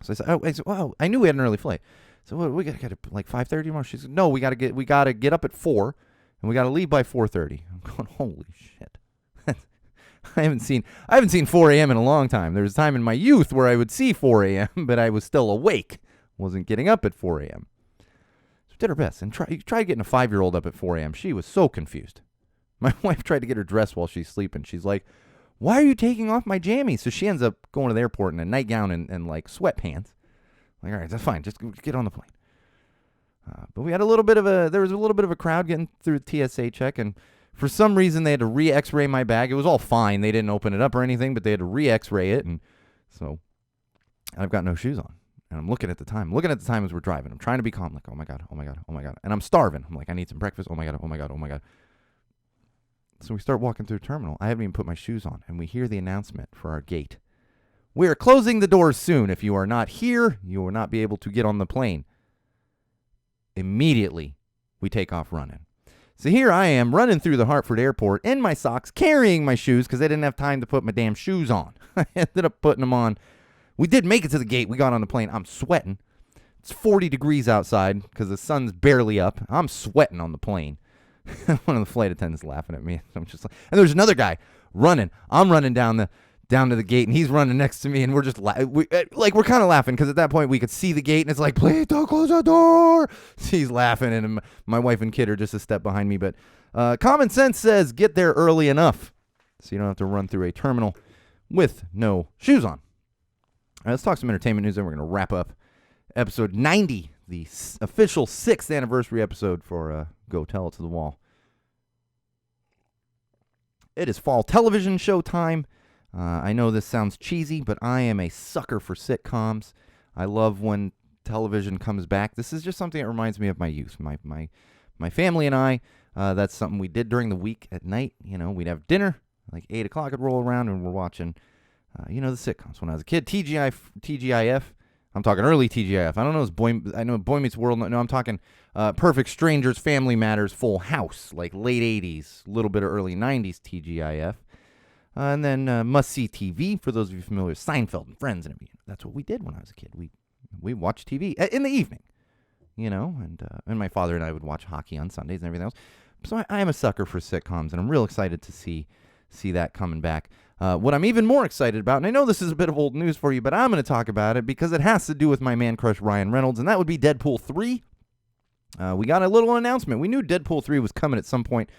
So I said, wow, I knew we had an early flight. So what, we got to 5:30 tomorrow? She said, no, we got to get up at 4 and we got to leave by 4:30. I'm going, holy shit. I haven't seen 4 a.m. in a long time. There was a time in my youth where I would see 4 a.m., but I was still awake. Wasn't getting up at 4 a.m. So did her best and tried getting a 5-year-old up at 4 a.m. She was so confused. My wife tried to get her dressed while she's sleeping. She's like, why are you taking off my jammies? So she ends up going to the airport in a nightgown and sweatpants. All right, that's fine. Just get on the plane. But we had there was a little bit of a crowd getting through the TSA check, and for some reason they had to re-X-ray my bag. It was all fine. They didn't open it up or anything, but they had to re-X-ray it, and so I've got no shoes on. And I'm looking at the time. As we're driving. I'm trying to be calm, like, oh my God. And I'm starving. I'm like, I need some breakfast. Oh my God. So we start walking through the terminal. I haven't even put my shoes on, and we hear the announcement for our gate. We are closing the doors soon. If you are not here, you will not be able to get on the plane. Immediately, we take off running. So here I am running through the Hartford airport in my socks, carrying my shoes because I didn't have time to put my damn shoes on. I ended up putting them on. We did make it to the gate. We got on the plane. I'm sweating. It's 40 degrees outside because the sun's barely up. I'm sweating on the plane. One of the flight attendants laughing at me. I'm just like, and there's another guy running. I'm running down to the gate, and he's running next to me, and we're just we're kind of laughing because at that point we could see the gate, and it's like, please don't close the door. He's laughing, and my wife and kid are just a step behind me. But common sense says get there early enough so you don't have to run through a terminal with no shoes on. All right, let's talk some entertainment news, and we're going to wrap up episode 90, the official 6th anniversary episode for Go Tell It to the Wall. It is fall television show time. I know this sounds cheesy, but I am a sucker for sitcoms. I love when television comes back. This is just something that reminds me of my youth. My family and I, that's something we did during the week at night. You know, we'd have dinner, like 8 o'clock would roll around, and we're watching, the sitcoms. When I was a kid, TGIF. I'm talking early TGIF. I don't know, I know Boy Meets World. No, I'm talking Perfect Strangers, Family Matters, Full House, like late 80s, a little bit of early 90s TGIF. And then must-see TV, for those of you familiar with Seinfeld and Friends and everything. That's what we did when I was a kid. We watched TV in the evening, and my father and I would watch hockey on Sundays and everything else. So I am a sucker for sitcoms, and I'm real excited to see that coming back. What I'm even more excited about, and I know this is a bit of old news for you, but I'm going to talk about it because it has to do with my man crush Ryan Reynolds, and that would be Deadpool 3. We got a little announcement. We knew Deadpool 3 was coming at some point.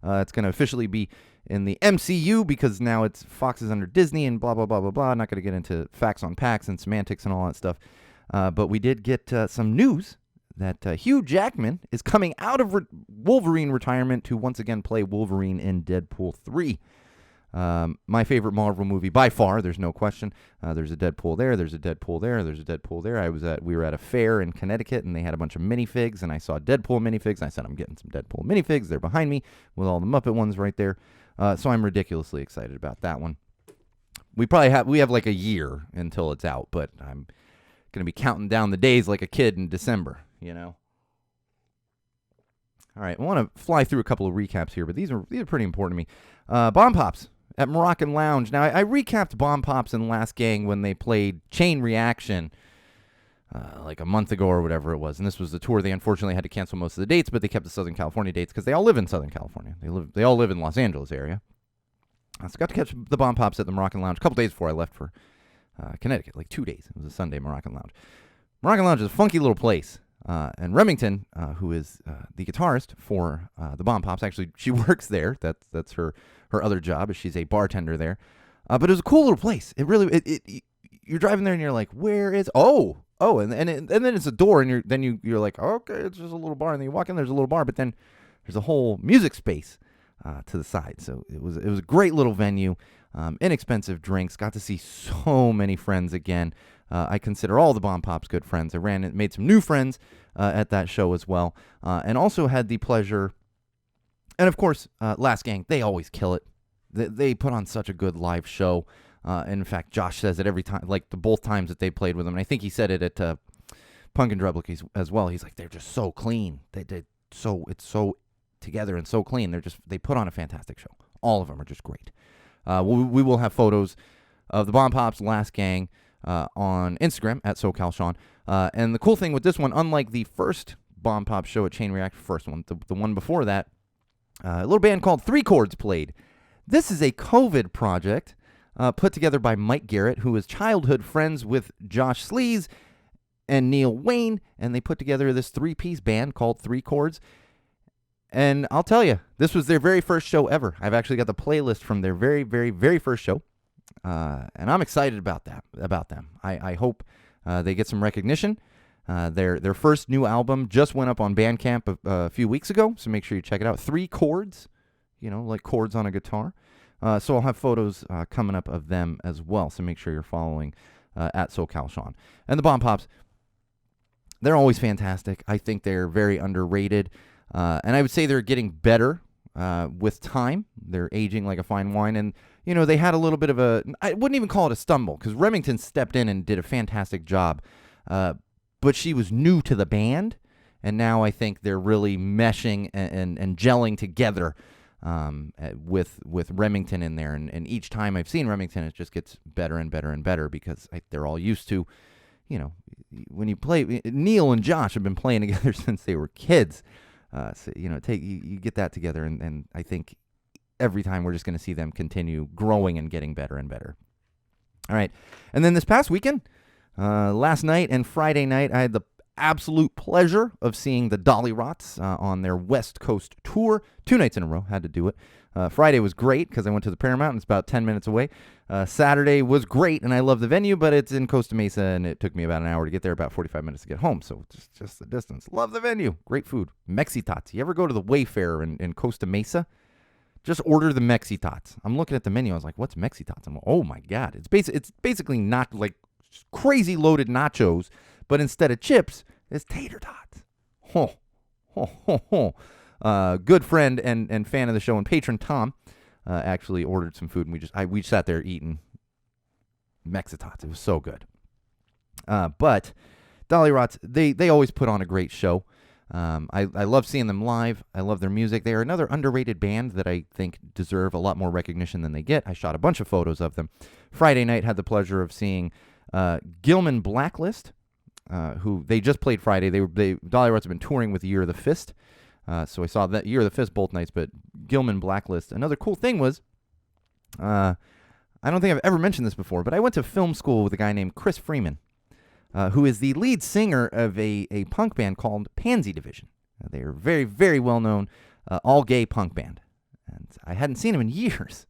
It's going to officially be in the MCU because now Fox is under Disney and blah, blah, blah, blah, blah. I'm not going to get into facts on packs and semantics and all that stuff. But we did get some news that Hugh Jackman is coming out of Wolverine retirement to once again play Wolverine in Deadpool 3. My favorite Marvel movie by far, there's no question. There's a Deadpool there, there's a Deadpool there, there's a Deadpool there. We were at a fair in Connecticut, and they had a bunch of minifigs, and I saw Deadpool minifigs. I said, I'm getting some Deadpool minifigs. They're behind me with all the Muppet ones right there. So I'm ridiculously excited about that one. We have like a year until it's out, but I'm going to be counting down the days like a kid in December, All right, I want to fly through a couple of recaps here, but these are pretty important to me. Bomb Pops at Moroccan Lounge. Now, I recapped Bomb Pops and Last Gang when they played Chain Reaction like a month ago or whatever it was, and this was the tour. They unfortunately had to cancel most of the dates, but they kept the Southern California dates because they all live in Southern California. They all live in Los Angeles area. So I got to catch the Bomb Pops at the Moroccan Lounge a couple days before I left for Connecticut, like 2 days. It was a Sunday, Moroccan Lounge. Moroccan Lounge is a funky little place. And Remington, who is the guitarist for the Bomb Pops, actually, she works there. That's her other job, is she's a bartender there. But it was a cool little place. It really, you're driving there and you're like, where is? Oh, and then it's a door, and you're like, okay, it's just a little bar, and then you walk in, there's a little bar, but then there's a whole music space to the side. So it was a great little venue, inexpensive drinks. Got to see so many friends again. I consider all the Bomb Pops good friends. I made some new friends at that show as well, and also had the pleasure. And of course, Last Gang, they always kill it. They put on such a good live show. And in fact, Josh says it every time, like both times that they played with them. And I think he said it at Pumpkin Drublick as well. He's like, they're just so clean. It's so together and so clean. They put on a fantastic show. All of them are just great. We will have photos of the Bomb Pops, Last Gang, on Instagram at SoCalSean. And the cool thing with this one, unlike the first Bomb Pop show at Chain Reaction, first one, the one before that, a little band called Three Chords played. This is a COVID project put together by Mike Garrett, who is childhood friends with Josh Sleaze and Neil Wayne, and they put together this 3-piece band called Three Chords. And I'll tell you, this was their very first show ever. I've actually got the playlist from their very, very, very first show. And I'm excited about them. I hope they get some recognition. Their first new album just went up on Bandcamp a few weeks ago, so make sure you check it out. 3 Chords, like chords on a guitar. So I'll have photos coming up of them as well, so make sure you're following at SoCalSean. And the Bomb Pops, they're always fantastic. I think they're very underrated, and I would say they're getting better with time. They're aging like a fine wine, and they had a little bit of I wouldn't even call it a stumble, because Remington stepped in and did a fantastic job, but she was new to the band, and now I think they're really meshing and gelling together with Remington in there. And each time I've seen Remington, it just gets better and better and better because they're all used to, when you play, Neil and Josh have been playing together since they were kids. So, you get that together, and I think every time we're just going to see them continue growing and getting better and better. All right. And then this past weekend, last night and Friday night, I had the absolute pleasure of seeing the Dollyrots on their West Coast tour. 2 nights in a row, had to do it. Friday was great because I went to the Paramount, and it's about 10 minutes away. Saturday was great, and I love the venue, but it's in Costa Mesa, and it took me about an hour to get there, about 45 minutes to get home, so just the distance. Love the venue. Great food. Mexitats. You ever go to the Wayfarer in Costa Mesa? Just order the Mexitats. I'm looking at the menu. I was like, what's Mexitats? I'm like, oh, my God. It's basically not like crazy loaded nachos, but instead of chips, it's tater tots. Good friend and fan of the show and patron Tom actually ordered some food, and we sat there eating Mexitats. It was so good. But Dollyrots, they always put on a great show. I love seeing them live. I love their music. They are another underrated band that I think deserve a lot more recognition than they get. I shot a bunch of photos of them. Friday night, had the pleasure of seeing Gilman Blacklist, who they just played Friday. Dollyrots have been touring with Year of the Fist. So I saw that Year of the Fist both nights, but Gilman Blacklist. Another cool thing was, I don't think I've ever mentioned this before, but I went to film school with a guy named Chris Freeman, who is the lead singer of a punk band called Pansy Division. They are very, very well-known, all-gay punk band. And I hadn't seen him in years.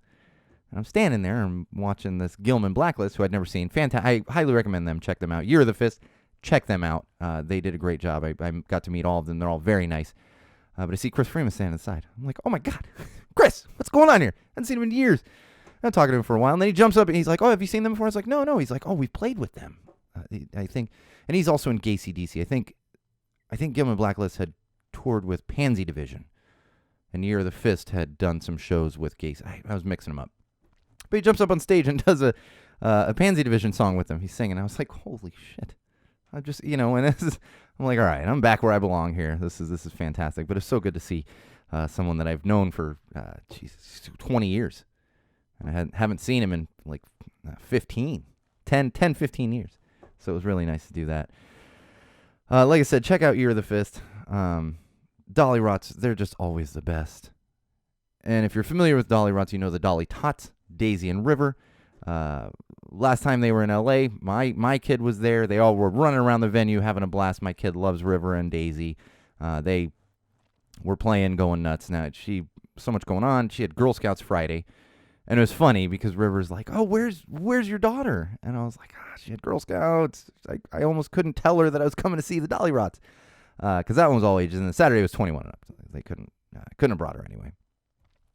And I'm standing there and watching this Gilman Blacklist, who I'd never seen. I highly recommend them. Check them out. Year of the Fist, check them out. They did a greit job. I got to meet all of them. They're all very nice. But I see Chris Freeman standing on the side. I'm like, oh, my God. Chris, what's going on here? I haven't seen him in years. I'm talking to him for a while. And then he jumps up and he's like, oh, have you seen them before? I was like, no. He's like, oh, we've played with them. I think. And he's also in Gacy DC. I think Gilman Blacklist had toured with Pansy Division. And Year of the Fist had done some shows with Gacy. I was mixing them up. But he jumps up on stage and does a Pansy Division song with them. He's singing. I was like, holy shit. I just, and I'm like, all right, I'm back where I belong here. This is fantastic. But it's so good to see someone that I've known for, 20 years. And I haven't seen him in like 15 years. So it was really nice to do that. Like I said, check out Year of the Fist. Dollyrots, they're just always the best. And if you're familiar with Dollyrots, you know the Dolly Tots, Daisy and River. Last time they were in L.A., my kid was there. They all were running around the venue having a blast. My kid loves River and Daisy. They were playing, going nuts. Now, so much going on. She had Girl Scouts Friday. And it was funny because River's like, oh, where's your daughter? And I was like, she had Girl Scouts. I almost couldn't tell her that I was coming to see the Dollyrots. Because that one was all ages. And the Saturday was 21 and up. So they couldn't have brought her anyway.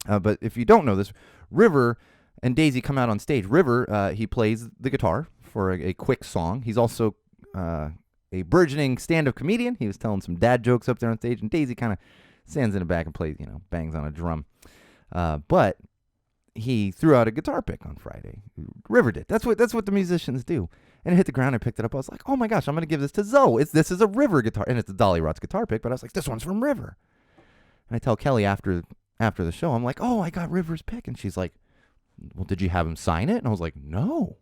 But if you don't know this, River and Daisy come out on stage. River, he plays the guitar for a quick song. He's also a burgeoning stand-up comedian. He was telling some dad jokes up there on stage. And Daisy kind of stands in the back and plays, bangs on a drum. But he threw out a guitar pick on Friday. River did. That's what the musicians do. And it hit the ground. I picked it up. I was like, oh my gosh, I'm going to give this to Zoe. This is a River guitar. And it's a Dollyrots guitar pick. But I was like, this one's from River. And I tell Kelly after the show, I'm like, oh, I got River's pick. And she's like, well, did you have him sign it? And I was like, no.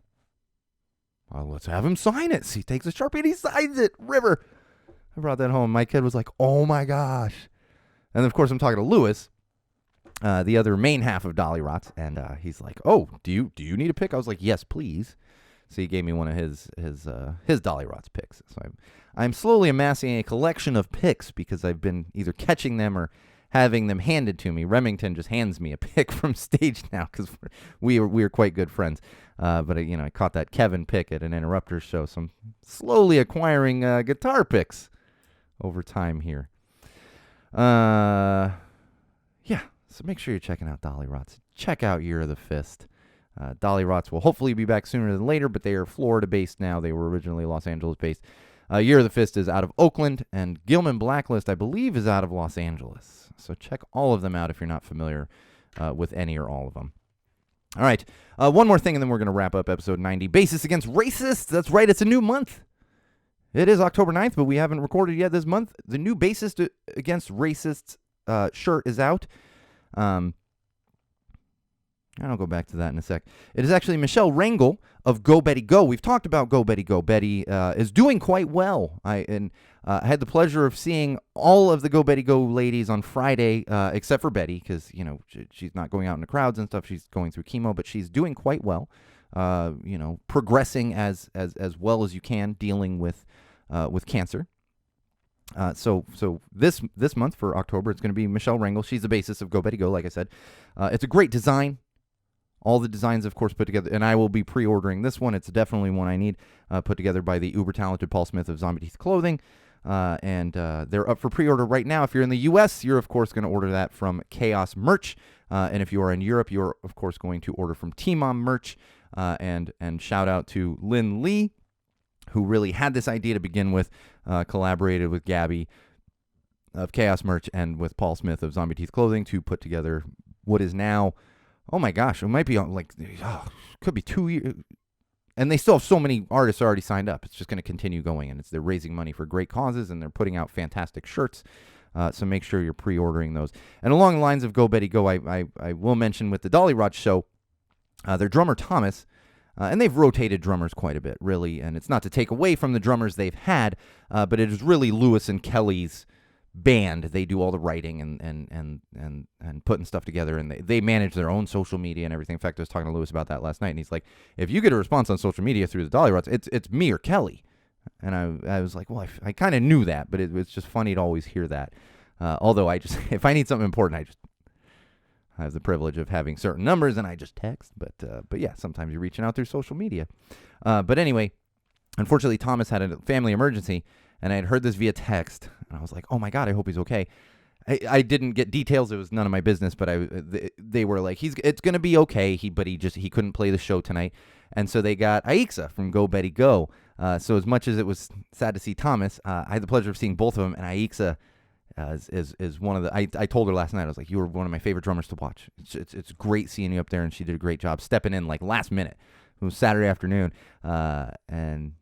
Well, let's have him sign it. So he takes a Sharpie and he signs it. River. I brought that home. My kid was like, oh my gosh. And of course, I'm talking to Lewis, the other main half of Dollyrots, and he's like, oh, do you need a pick? I was like, yes, please. So he gave me one of his Dollyrots picks. So I'm slowly amassing a collection of picks because I've been either catching them or having them handed to me. Remington just hands me a pick from stage now because we are quite good friends. But I caught that Kevin pick at an Interrupters show, so I'm slowly acquiring guitar picks over time here. Yeah. So make sure you're checking out Dollyrots. Check out Year of the Fist. Dollyrots will hopefully be back sooner than later, but they are Florida-based now. They were originally Los Angeles-based. Year of the Fist is out of Oakland, and Gilman Blacklist, I believe, is out of Los Angeles. So check all of them out if you're not familiar with any or all of them. All right, one more thing, and then we're going to wrap up episode 90. Basis Against Racists. That's right, it's a new month. It is October 9th, but we haven't recorded yet this month. The new Bassist Against Racists shirt is out. I'll go back to that in a sec. It is actually Michelle Rangel of Go Betty Go. We've talked about Go Betty Go. Betty is doing quite well. I had the pleasure of seeing all of the Go Betty Go ladies on Friday, except for Betty, because she's not going out in the crowds and stuff. She's going through chemo, but she's doing quite well. Progressing as well as you can, dealing with cancer. So this month for October, it's going to be Michelle Rangel. She's the bassist of Go Betty Go, like I said. It's a great design. All the designs, of course, put together, and I will be pre-ordering this one. It's definitely one I need, put together by the uber-talented Paul Smith of Zombie Teeth Clothing, and they're up for pre-order right now. If you're in the U.S., you're, of course, going to order that from Chaos Merch, and if you are in Europe, you're, of course, going to order from T-Mom Merch, and shout out to Lynn Lee, who really had this idea to begin with, collaborated with Gabby of Chaos Merch and with Paul Smith of Zombie Teeth Clothing to put together what is now, oh my gosh, it might be could be 2 years, and they still have so many artists already signed up. It's just going to continue going, and they're raising money for great causes, and they're putting out fantastic shirts. So make sure you're pre-ordering those. And along the lines of Go Betty Go, I will mention with the Dolly Rod show, their drummer Thomas, and they've rotated drummers quite a bit, really, and it's not to take away from the drummers they've had, but it is really Lewis and Kelly's band. They do all the writing and putting stuff together, and they manage their own social media and everything. In fact, I was talking to Lewis about that last night, and he's like, if you get a response on social media through the Dolly Rods, it's me or Kelly. And I was like, well, I kind of knew that, but it's just funny to always hear that. Although if I need something important, I have the privilege of having certain numbers, and I just text. But yeah, sometimes you're reaching out through social media. But anyway, unfortunately, Thomas had a family emergency, and I had heard this via text, and I was like, oh my God, I hope he's okay. I didn't get details. It was none of my business, but they were like, it's going to be okay. He couldn't play the show tonight. And so they got Aixa from Go Betty Go. So as much as it was sad to see Thomas, I had the pleasure of seeing both of them, and Aixa is one of the, I told her last night, I was like, you were one of my favorite drummers to watch. It's great seeing you up there, and she did a great job stepping in like last minute. It was Saturday afternoon, and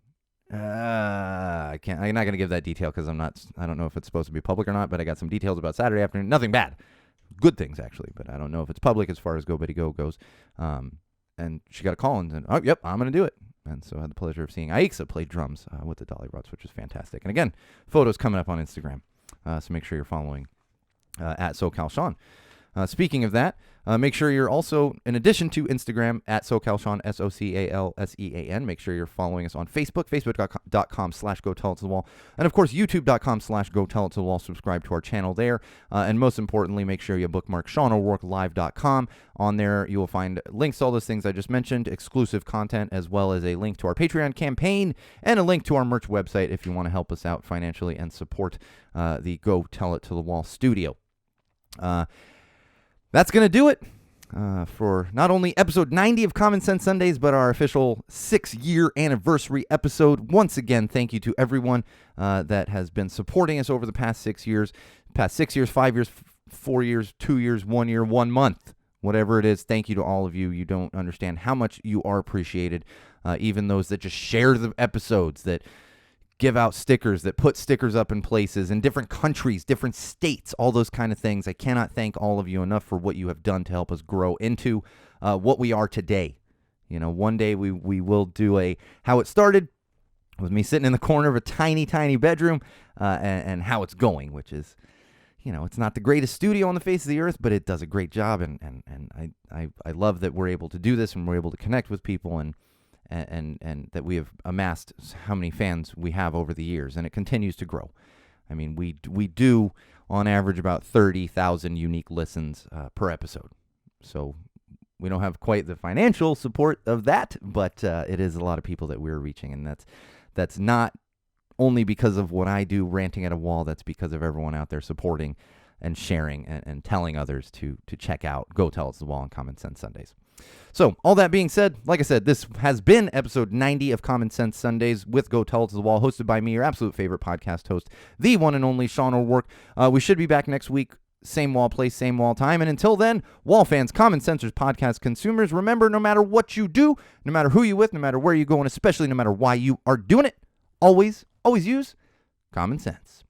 I'm not going to give that detail because I don't know if it's supposed to be public or not, but I got some details about Saturday afternoon. Nothing bad. Good things, actually, but I don't know if it's public as far as Go Betty Go goes. And she got a call and said, oh, yep, I'm going to do it. And so I had the pleasure of seeing Aixa play drums with the Dolly Rods, which was fantastic. And again, photos coming up on Instagram. So make sure you're following at SoCalSean. Speaking of that, make sure you're also, in addition to Instagram, at SoCalSean, SoCalSean, make sure you're following us on Facebook, facebook.com/GoTellItToTheWall, and of course, youtube.com/GoTellItToTheWall. Subscribe to our channel there. And most importantly, make sure you bookmark SeanO'RourkeLive.com. On there, you will find links to all those things I just mentioned, exclusive content, as well as a link to our Patreon campaign and a link to our merch website if you want to help us out financially and support the Go Tell It to the Wall studio. That's going to do it for not only episode 90 of Common Sense Sundays, but our official 6-year anniversary episode. Once again, thank you to everyone that has been supporting us over the past 6 years, 5 years, 4 years, 2 years, 1 year, 1 month, whatever it is. Thank you to all of you. You don't understand how much you are appreciated, even those that just share the episodes, that give out stickers, that put stickers up in places in different countries, different states, all those kind of things. I cannot thank all of you enough for what you have done to help us grow into what we are today. One day we will do how it started with me sitting in the corner of a tiny, tiny bedroom and how it's going, which is, it's not the greatest studio on the face of the earth, but it does a great job. And I love that we're able to do this and we're able to connect with people and that we have amassed how many fans we have over the years, and it continues to grow. I mean, we do on average about 30,000 unique listens per episode. So we don't have quite the financial support of that, but it is a lot of people that we're reaching, and that's not only because of what I do ranting at a wall. That's because of everyone out there supporting and sharing and telling others to check out Go Tell It to the Wall on Common Sense Sundays. So, all that being said, like I said, this has been episode 90 of Common Sense Sundays with Go Tell It to the Wall, hosted by me, your absolute favorite podcast host, the one and only Sean O'Rourke. We should be back next week, same wall place, same wall time. And until then, wall fans, Common Sensors podcast consumers, remember, no matter what you do, no matter who you're with, no matter where you go, and especially no matter why you are doing it, always Always use common sense.